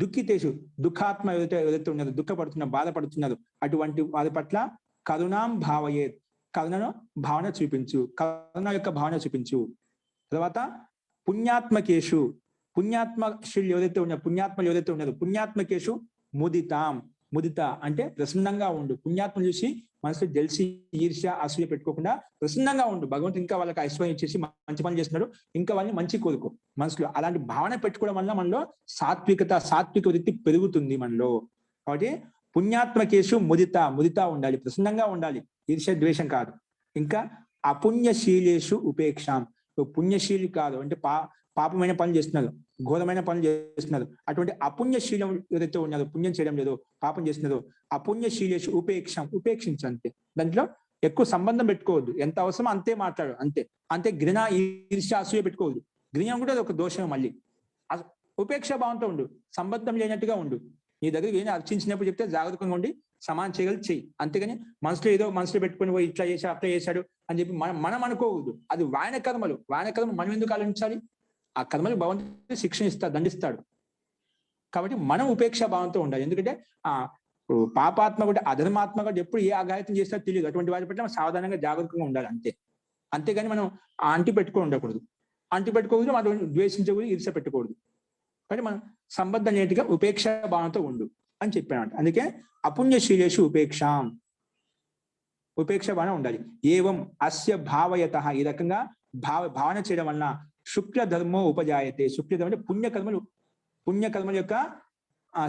దుఃఖితేషు దుఃఖాత్మ ఏదైతే ఉన్నదో, దుఃఖపడుతున్నారు, బాధపడుతున్నారు, అటువంటి వారి పట్ల కరుణాం భావయేత్, కరుణను భావన చూపించు, కరుణ యొక్క భావన చూపించు. తర్వాత పుణ్యాత్మకేషు, పుణ్యాత్మశీలు ఎవరైతే ఉన్నారో, పుణ్యాత్మలు ఎవరైతే ఉన్నారో, పుణ్యాత్మకేషు ముదితాం, ముదిత అంటే ప్రసన్నంగా ఉండు. పుణ్యాత్మలు చూసి మనసులో జల్సి ఈర్ష్య అసూయ పెట్టుకోకుండా ప్రసన్నంగా ఉండు. భగవంతుడు ఇంకా వాళ్ళకి ఐశ్వర్యం ఇచ్చేసి మంచి పని చేస్తున్నాడు, ఇంకా వాళ్ళని మంచి కోరుకో మనసులో. అలాంటి భావన పెట్టుకోవడం వల్ల మనలో సాత్విక వృత్తి పెరుగుతుంది మనలో. కాబట్టి పుణ్యాత్మకేషు ముదిత ఉండాలి, ప్రసన్నంగా ఉండాలి, ఈర్ష్య ద్వేషం కాదు. ఇంకా అపుణ్యశీలేషు ఉపేక్షాం, పుణ్యశీలి కాదు అంటే పాపమైన పనులు చేస్తున్నారు, ఘోరమైన పనులు చేస్తున్నారు, అటువంటి అపుణ్యశీలం ఏదైతే ఉన్నదో, పుణ్యం చేయడం లేదో, పాపం చేస్తున్నదో, అపుణ్యశీలేషు ఉపేక్షించు అంతే. దాంట్లో ఎక్కువ సంబంధం పెట్టుకోవద్దు, ఎంత అవసరమో అంతే మాట్లాడు అంతే. ఘృణ ఈర్ష్య అసూయ పెట్టుకోవద్దు. ఘృణం కూడా అది ఒక దోషం. మళ్ళీ ఉపేక్ష భావంతో ఉండు, సంబంధం లేనట్టుగా ఉండు. నీ దగ్గర ఏమైనా అర్చించినప్పుడు చెప్తే జాగ్రత్తగా ఉండి సమానం చేయగలిగి చెయ్యి. అంతేగాని మనసులో పెట్టుకుని పోయి ఇట్లా చేశాడు అట్లా చేశాడు అని చెప్పి మనం అనుకోవద్దు. అది వాయన కర్మలు మనం ఎందుకు ఆలోచించాలి? ఆ కర్మలు భగవంతుడు శిక్షణ ఇస్తాడు, దండిస్తాడు. కాబట్టి మనం ఉపేక్ష భావంతో ఉండాలి. ఎందుకంటే పాపాత్మకుడు అధర్మాత్మకుడు ఎప్పుడు ఏ అఘాయితం చేస్తారో తెలియదు. అటువంటి వారి పట్ల సావధానంగా జాగ్రత్తగా ఉండాలి అంతే. అంతేగాని మనం అంటి పెట్టుకొని ఉండకూడదు. అంటి పెట్టుకోకూడదు, మనం ద్వేషించకూడదు, ఈర్ష పెట్టకూడదు. కానీ మనం సంబద్ధ నేటిగా ఉపేక్ష భావనతో ఉండు అని చెప్పాడు. అందుకే అపుణ్యశీలేషు ఉపేక్ష, ఉపేక్ష భావన ఉండాలి. ఏవం అస్య భావయత, ఈ రకంగా భావన చేయడం వలన శుక్ల ధర్మో ఉపజాయతే. శుక్లధర్మం అంటే పుణ్యకర్మల యొక్క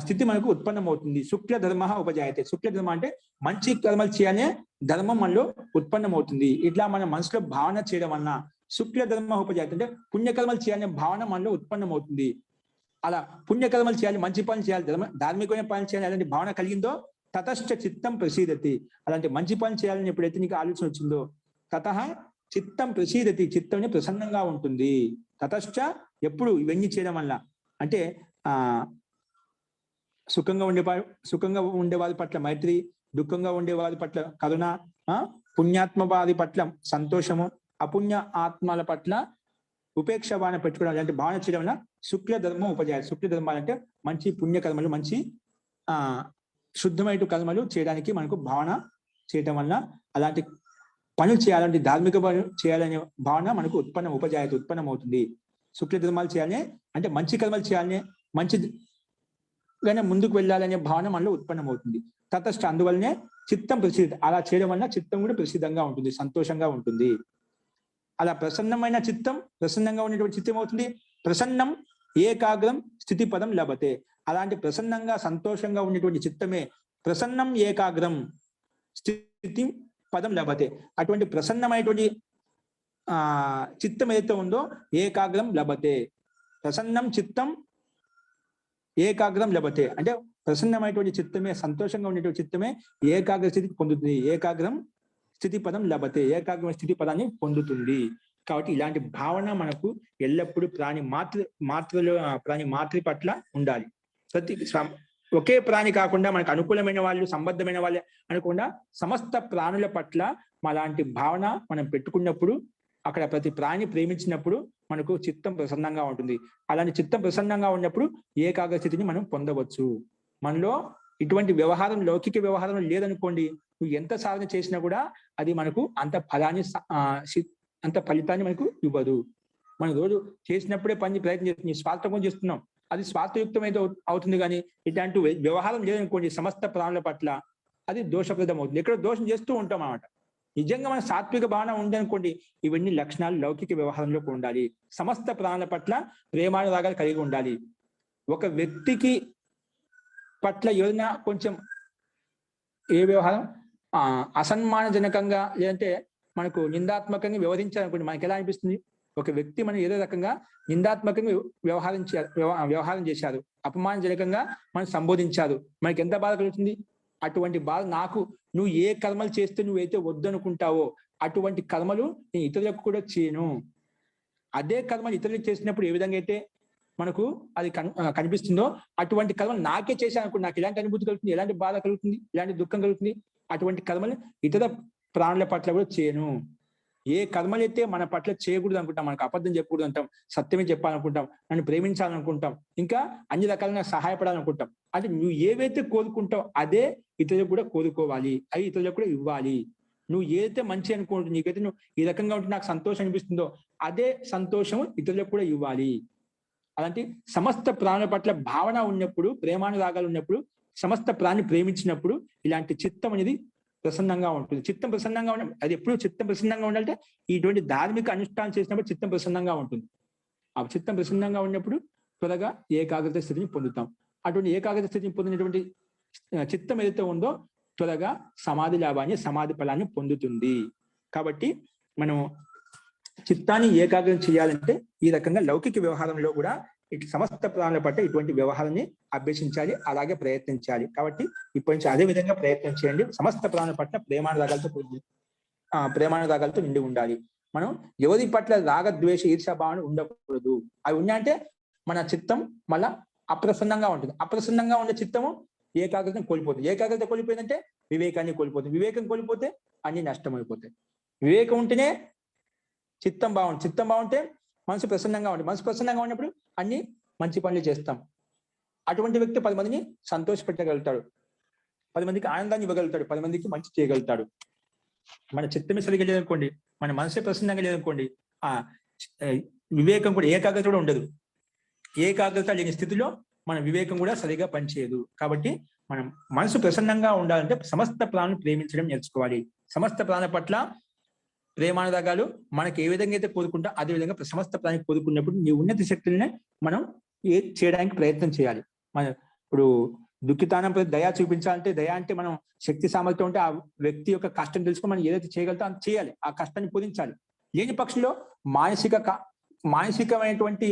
స్థితి మనకు ఉత్పన్నమవుతుంది. శుక్ల ధర్మ ఉపజాయతే. శుక్ల ధర్మ అంటే మంచి కర్మలు చేయాలనే ధర్మం మనలో ఉత్పన్నమవుతుంది. ఇట్లా మన మనసులో భావన చేయడం వలన శుక్ల ధర్మ ఉపజాయతే అంటే పుణ్యకర్మలు చేయాలనే భావన మనలో ఉత్పన్నమవుతుంది. అలా పుణ్యకర్మలు చేయాలి, మంచి పనులు చేయాలి, ధార్మికమైన పనులు చేయాలి అలాంటి భావన కలిగిందో తతశ్చ చిత్తం ప్రసీదతి. అలాంటి మంచి పనులు చేయాలని ఎప్పుడైతే నీకు ఆలోచన వచ్చిందో తతః చిత్తం ప్రసీదతి, చిత్తం ప్రసన్నంగా ఉంటుంది. తతశ్చ ఎప్పుడు ఇవన్నీ చేయడం వల్ల అంటే సుఖంగా ఉండే వారి పట్ల మైత్రి, దుఃఖంగా ఉండే వారి పట్ల కరుణ, పుణ్యాత్మ వారి పట్ల సంతోషము, అపుణ్య ఆత్మల పట్ల ఉపేక్ష భావన పెట్టుకోవడం అలాంటి భావన చేయడం వల్ల శుక్ల ధర్మం ఉపజాయ. శుక్ల ధర్మాలు అంటే మంచి పుణ్యకర్మలు, మంచి శుద్ధమైన కర్మలు చేయడానికి మనకు భావన చేయటం వల్ల అలాంటి పనులు చేయాలంటే ధార్మిక పనులు చేయాలనే భావన మనకు ఉత్పన్నం అవుతుంది. శుక్ల ధర్మాలు చేయాలనే అంటే మంచి కర్మలు చేయాలనే, మంచిగానే ముందుకు వెళ్ళాలనే భావన మనలో ఉత్పన్నమవుతుంది. తతస్థ అందువల్లనే చిత్తం ప్రసిద్ధి. అలా చేయడం వల్ల చిత్తం కూడా ప్రసిద్ధంగా ఉంటుంది, సంతోషంగా ఉంటుంది. అలా ప్రసన్నమైన చిత్తం, ప్రసన్నంగా ఉన్నటువంటి చిత్తం అవుతుంది. ప్రసన్నం ఏకాగ్రం స్థితి పదం లభతే. అలాంటి ప్రసన్నంగా సంతోషంగా ఉన్నటువంటి చిత్తమే ప్రసన్నం ఏకాగ్రం స్థితి పదం లభతే. అటువంటి ప్రసన్నమైనటువంటి చిత్తం ఏదైతే ఉందో ఏకాగ్రం లభతే. ప్రసన్నం చిత్తం ఏకాగ్రం లభతే అంటే ప్రసన్నమైనటువంటి చిత్తమే, సంతోషంగా ఉండేటువంటి చిత్తమే ఏకాగ్ర స్థితికి పొందుతుంది. ఏకాగ్రం స్థితి పదం లభతే, ఏకాగ్ర స్థితి పదాన్ని పొందుతుంది. కాబట్టి ఇలాంటి భావన మనకు ఎల్లప్పుడూ ప్రాణి మాతృ పట్ల ఉండాలి. ఒకే ప్రాణి కాకుండా మనకు అనుకూలమైన వాళ్ళు, సంబద్ధమైన వాళ్ళే అనుకుండా సమస్త ప్రాణుల పట్ల అలాంటి భావన మనం పెట్టుకున్నప్పుడు, అక్కడ ప్రతి ప్రాణి ప్రేమించినప్పుడు మనకు చిత్తం ప్రసన్నంగా ఉంటుంది. అలాంటి చిత్తం ప్రసన్నంగా ఉన్నప్పుడు ఏకాగ్ర స్థితిని మనం పొందవచ్చు. మనలో ఇటువంటి వ్యవహారం, లౌకిక వ్యవహారం లేదనుకోండి, నువ్వు ఎంత సాధన చేసినా కూడా అది మనకు అంత ఫలితాన్ని మనకు ఇవ్వదు. మనం రోజు చేసినప్పుడే ప్రయత్నం చేస్తున్నాం, స్వార్థం చేస్తున్నాం, అది స్వార్థయుక్తమైతే అవుతుంది. కానీ ఇట్లాంటి వ్యవహారం లేదనుకోండి సమస్త ప్రాణుల పట్ల, అది దోషప్రదం అవుతుంది. ఎక్కడో దోషం చేస్తూ ఉంటాం అన్నమాట. నిజంగా మన సాత్విక భావన ఉందనుకోండి, ఇవన్నీ లక్షణాలు లౌకిక వ్యవహారంలో ఉండాలి. సమస్త ప్రాణుల పట్ల ప్రేమానురాగాలు కలిగి ఉండాలి. ఒక వ్యక్తికి పట్ల ఏదైనా కొంచెం ఏ వ్యవహారం అసన్మానజనకంగా లేదంటే మనకు నిందాత్మకంగా వ్యవహరించాలనుకోండి, మనకి ఎలా అనిపిస్తుంది? ఒక వ్యక్తి మనం ఏదో రకంగా నిందాత్మకంగా వ్యవహారం చేశారు, అపమానజనకంగా మనం సంబోధించారు, మనకి ఎంత బాధ కలుగుతుంది? అటువంటి బాధ నాకు, నువ్వు ఏ కర్మలు చేస్తే నువ్వైతే వద్దనుకుంటావో అటువంటి కర్మలు నేను ఇతరులకు కూడా చేయను. అదే కర్మలు ఇతరులకు చేసినప్పుడు ఏ విధంగా అయితే మనకు అది కనిపిస్తుందో అటువంటి కర్మలు నాకే చేశాను అనుకోండి, నాకు ఎలాంటి అనుభూతి కలుగుతుంది, ఎలాంటి బాధ కలుగుతుంది, ఎలాంటి దుఃఖం కలుగుతుంది? అటువంటి కర్మలు ఇతర ప్రాణుల పట్ల కూడా చేయను. ఏ కర్మలైతే మన పట్ల చేయకూడదు అనుకుంటాం, మనకు అబద్ధం చెప్పకూడదు అంటాం, సత్యమే చెప్పాలనుకుంటాం, నన్ను ప్రేమించాలనుకుంటాం, ఇంకా అన్ని రకాలుగా సహాయపడాలనుకుంటాం. అంటే నువ్వు ఏవైతే కోరుకుంటావు అదే ఇతరులకు కూడా కోరుకోవాలి, అవి ఇతరులకు కూడా ఇవ్వాలి. నువ్వు ఏదైతే మంచి అనుకుంటున్నావు, నీకైతే నువ్వు ఈ రకంగా ఉంటే నాకు సంతోషం అనిపిస్తుందో అదే సంతోషం ఇతరులకు కూడా ఇవ్వాలి. అలాంటి సమస్త ప్రాణుల పట్ల భావన ఉన్నప్పుడు, ప్రేమానురాగాలు ఉన్నప్పుడు, సమస్త ప్రాణి ప్రేమించినప్పుడు ఇలాంటి చిత్తం అనేది ప్రసన్నంగా ఉంటుంది. చిత్తం ప్రసన్నంగా ఉండాలి. అది ఎప్పుడు చిత్తం ప్రసన్నంగా ఉండాలంటే ఇటువంటి ధార్మిక అనుష్ఠానం చేసినప్పుడు చిత్తం ప్రసన్నంగా ఉంటుంది. ఆ చిత్తం ప్రసన్నంగా ఉన్నప్పుడు త్వరగా ఏకాగ్రత స్థితిని పొందుతాం. అటువంటి ఏకాగ్రత స్థితిని పొందినటువంటి చిత్తం ఏదైతే ఉందో త్వరగా సమాధి లాభాన్ని, సమాధి ఫలాన్ని పొందుతుంది. కాబట్టి మనం చిత్తాన్ని ఏకాగ్రం చేయాలంటే ఈ రకంగా లౌకిక వ్యవహారంలో కూడా ఇటు సమస్త ప్రాణుల పట్ల ఇటువంటి వ్యవహారాన్ని అభ్యసించాలి, అలాగే ప్రయత్నించాలి. కాబట్టి ఇప్పటి నుంచి అదే విధంగా ప్రయత్నం చేయండి. సమస్త ప్రాణుల పట్ల ప్రేమానురాగాలతో నిండి ఉండాలి. మనం ఎవరి పట్ల రాగద్వేష ఈర్ష్యాభావన ఉండకూడదు. అవి ఉన్నాయంటే మన చిత్తం మళ్ళా అప్రసన్నంగా ఉంటుంది. అప్రసన్నంగా ఉండే చిత్తము ఏకాగ్రతను కోల్పోతుంది. ఏకాగ్రత కోల్పోయిందంటే వివేకాన్ని కోల్పోతుంది. వివేకం కోల్పోతే అన్ని నష్టం అయిపోతాయి. వివేకం ఉంటేనే చిత్తం బాగుంటుంది. చిత్తం బాగుంటే మనసు ప్రసన్నంగా ఉంటుంది. మనసు ప్రసన్నంగా ఉన్నప్పుడు అన్ని మంచి పనులు చేస్తాం. అటువంటి వ్యక్తి 10 మందిని సంతోషపెట్టగలుగుతాడు. 10 మందికి ఆనందాన్ని ఇవ్వగలుగుతాడు, 10 మందికి మంచి చేయగలుగుతాడు. మన చిత్తమే సరిగా లేదనుకోండి, మన మనసే ప్రసన్నంగా లేదనుకోండి, ఆ వివేకం కూడా, ఏకాగ్రత కూడా ఉండదు. ఏకాగ్రత లేని స్థితిలో మన వివేకం కూడా సరిగా పనిచేయదు. కాబట్టి మనం మనసు ప్రసన్నంగా ఉండాలంటే సమస్త ప్రాణులు ప్రేమించడం నేర్చుకోవాలి. సమస్త ప్రాణుల పట్ల ప్రేమానురాగాలు మనకి ఏ విధంగా అయితే కోరుకుంటా అదే విధంగా సమస్త ప్రాణికి కోరుకున్నప్పుడు నీ ఉన్నత శక్తులనే మనం చేయడానికి ప్రయత్నం చేయాలి. మన ఇప్పుడు దుఃఖితానంపై దయా చూపించాలంటే, దయ అంటే మనం శక్తి సామర్థ్యం ఉంటే ఆ వ్యక్తి యొక్క కష్టం తెలుసుకొని మనం ఏదైతే చేయగలుగుతాం అది చేయాలి, ఆ కష్టాన్ని పూజించాలి. లేని పక్షంలో మానసికమైనటువంటి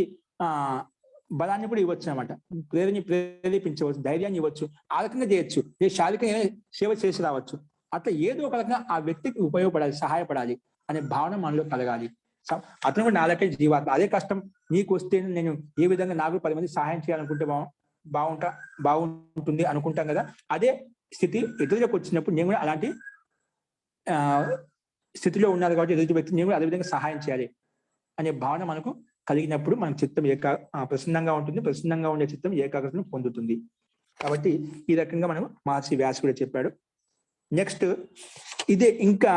బలాన్ని కూడా ఇవ్వచ్చు అనమాట. ప్రేరేపించవచ్చు, ధైర్యాన్ని ఇవ్వచ్చు, ఆ రకంగా చేయొచ్చు, శారీరకంగా సేవ చేసి రావచ్చు. అట్లా ఏదో ఒక రకంగా ఆ వ్యక్తికి ఉపయోగపడాలి, సహాయపడాలి అనే భావన మనలో కలగాలి. అతను కూడా నాలకే జీవాత్మ, అదే కష్టం నీకు వస్తే నేను ఏ విధంగా నాకు 10 మంది సహాయం చేయాలనుకుంటే బాగుంటుంది అనుకుంటాం కదా. అదే స్థితి ఎదురులోకి వచ్చినప్పుడు నేను కూడా అలాంటి స్థితిలో ఉన్నారు కాబట్టి ఎదుటి వ్యక్తి నేను కూడా అదే విధంగా సహాయం చేయాలి అనే భావన మనకు కలిగినప్పుడు మన చిత్తం ప్రసన్నంగా ఉంటుంది. ప్రసన్నంగా ఉండే చిత్తం ఏకాగ్రతను పొందుతుంది. కాబట్టి ఈ రకంగా మనం మహర్షి వ్యాస్ కూడా చెప్పాడు. నెక్స్ట్ ఇదే ఇంకా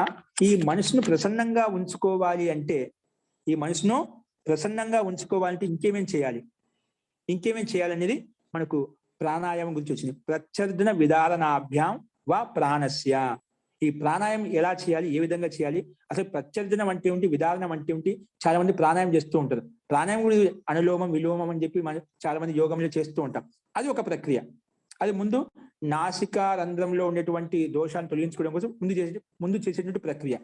ఈ మనసును ప్రసన్నంగా ఉంచుకోవాలి అంటే, ఈ మనసును ప్రసన్నంగా ఉంచుకోవాలంటే ఇంకేమేం చేయాలనేది మనకు ప్రాణాయామం గురించి వచ్చింది. ప్రత్యర్థన విధారణాభ్యాం వా ప్రాణస్య. ఈ ప్రాణాయామం ఎలా చేయాలి, ఏ విధంగా చేయాలి, అసలు ప్రత్యర్థనం అంటే ఏమిటి, విధారణం అంటే ఏమిటి? చాలా మంది ప్రాణాయామం చేస్తూ ఉంటారు. ప్రాణాయామం గురించి అనులోమం విలోమం అని చెప్పి మనం చాలా మంది యోగంలో చేస్తూ ఉంటాం. అది ఒక ప్రక్రియ. అది ముందు నాసికా రంధ్రంలో ఉండేటువంటి దోషాన్ని తొలగించుకోవడం కోసం ముందు చేసేటువంటి ప్రక్రియ.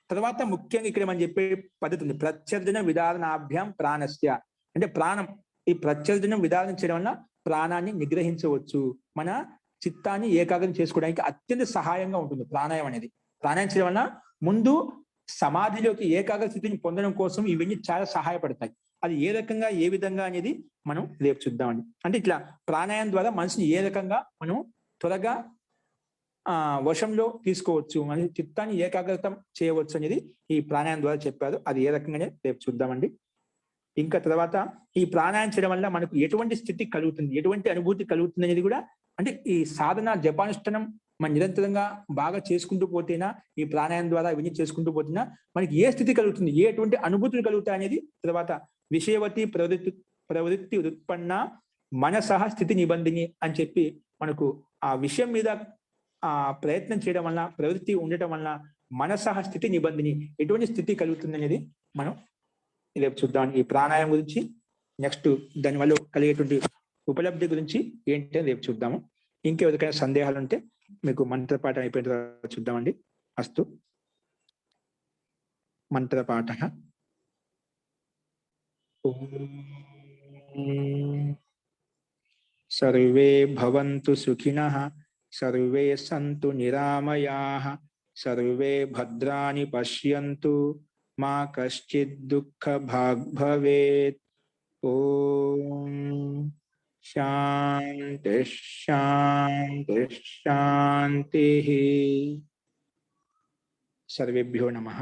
తర్వాత ముఖ్యంగా ఇక్కడ మనం చెప్పే పద్ధతి ఉంది, ప్రత్యర్థన విధారణాభ్యాం ప్రాణస్య. అంటే ప్రాణం, ఈ ప్రత్యర్థనం విధానం చేయడం వల్ల ప్రాణాన్ని నిగ్రహించవచ్చు, మన చిత్తాన్ని ఏకాగ్రం చేసుకోవడానికి అత్యంత సహాయంగా ఉంటుంది ప్రాణాయామం అనేది. ప్రాణాయామం చేయడం వల్ల ముందు సమాధిలోకి ఏకాగ్ర స్థితిని పొందడం కోసం ఇవన్నీ చాలా సహాయపడతాయి. అది ఏ రకంగా, ఏ విధంగా అనేది మనం రేపు చూద్దామండి. అంటే ఇట్లా ప్రాణాయామం ద్వారా మనసుని ఏ రకంగా మనం త్వరగా వశంలో తీసుకోవచ్చు, మన చిత్తాన్ని ఏకాగ్రతం చేయవచ్చు అనేది ఈ ప్రాణాయామం ద్వారా చెప్పారు. అది ఏ రకంగానే రేపు చూద్దామండి. ఇంకా తర్వాత ఈ ప్రాణాయామం చేయడం వల్ల మనకు ఎటువంటి స్థితి కలుగుతుంది, ఎటువంటి అనుభూతి కలుగుతుంది అనేది కూడా, అంటే ఈ సాధన జపానుష్ఠానం మనం నిరంతరంగా బాగా చేసుకుంటూ పోతేనా, ఈ ప్రాణాయామం ద్వారా ఇవన్నీ చేసుకుంటూ పోతేనా మనకి ఏ స్థితి కలుగుతుంది, ఎటువంటి అనుభూతులు కలుగుతాయి అనేది తర్వాత విషయవతి ప్రవృత్తి ఉత్పన్న మనసహ స్థితి నిబంధిని అని చెప్పి మనకు ఆ విషయం మీద ప్రయత్నం చేయడం వల్ల, ప్రవృత్తి ఉండటం వల్ల మనసహ స్థితి నిబంధిని ఎటువంటి స్థితి కలుగుతుంది అనేది మనం రేపు చూద్దాం. ఈ ప్రాణాయామం గురించి, నెక్స్ట్ దానివల్ల కలిగేటువంటి ఉపలబ్ధి గురించి ఏంటంటే రేపు చూద్దాము. ఇంకెవరికైనా సందేహాలు ఉంటే మీకు మంత్రపాఠం అయిపోయిన తర్వాత చూద్దామండి. అస్తు. మంత్రపాఠ. సర్వే భవంతు సుఖినః, సర్వే సంతు నిరామయాః, సర్వే భద్రాని పశ్యంతు, మా కశ్చిత్ దుఃఖ భాగ్ భవేత్. ఓం శాంతి శాంతి శాంతి. సర్వేభ్యో నమః.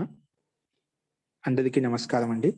అందరికీ నమస్కారం అండి.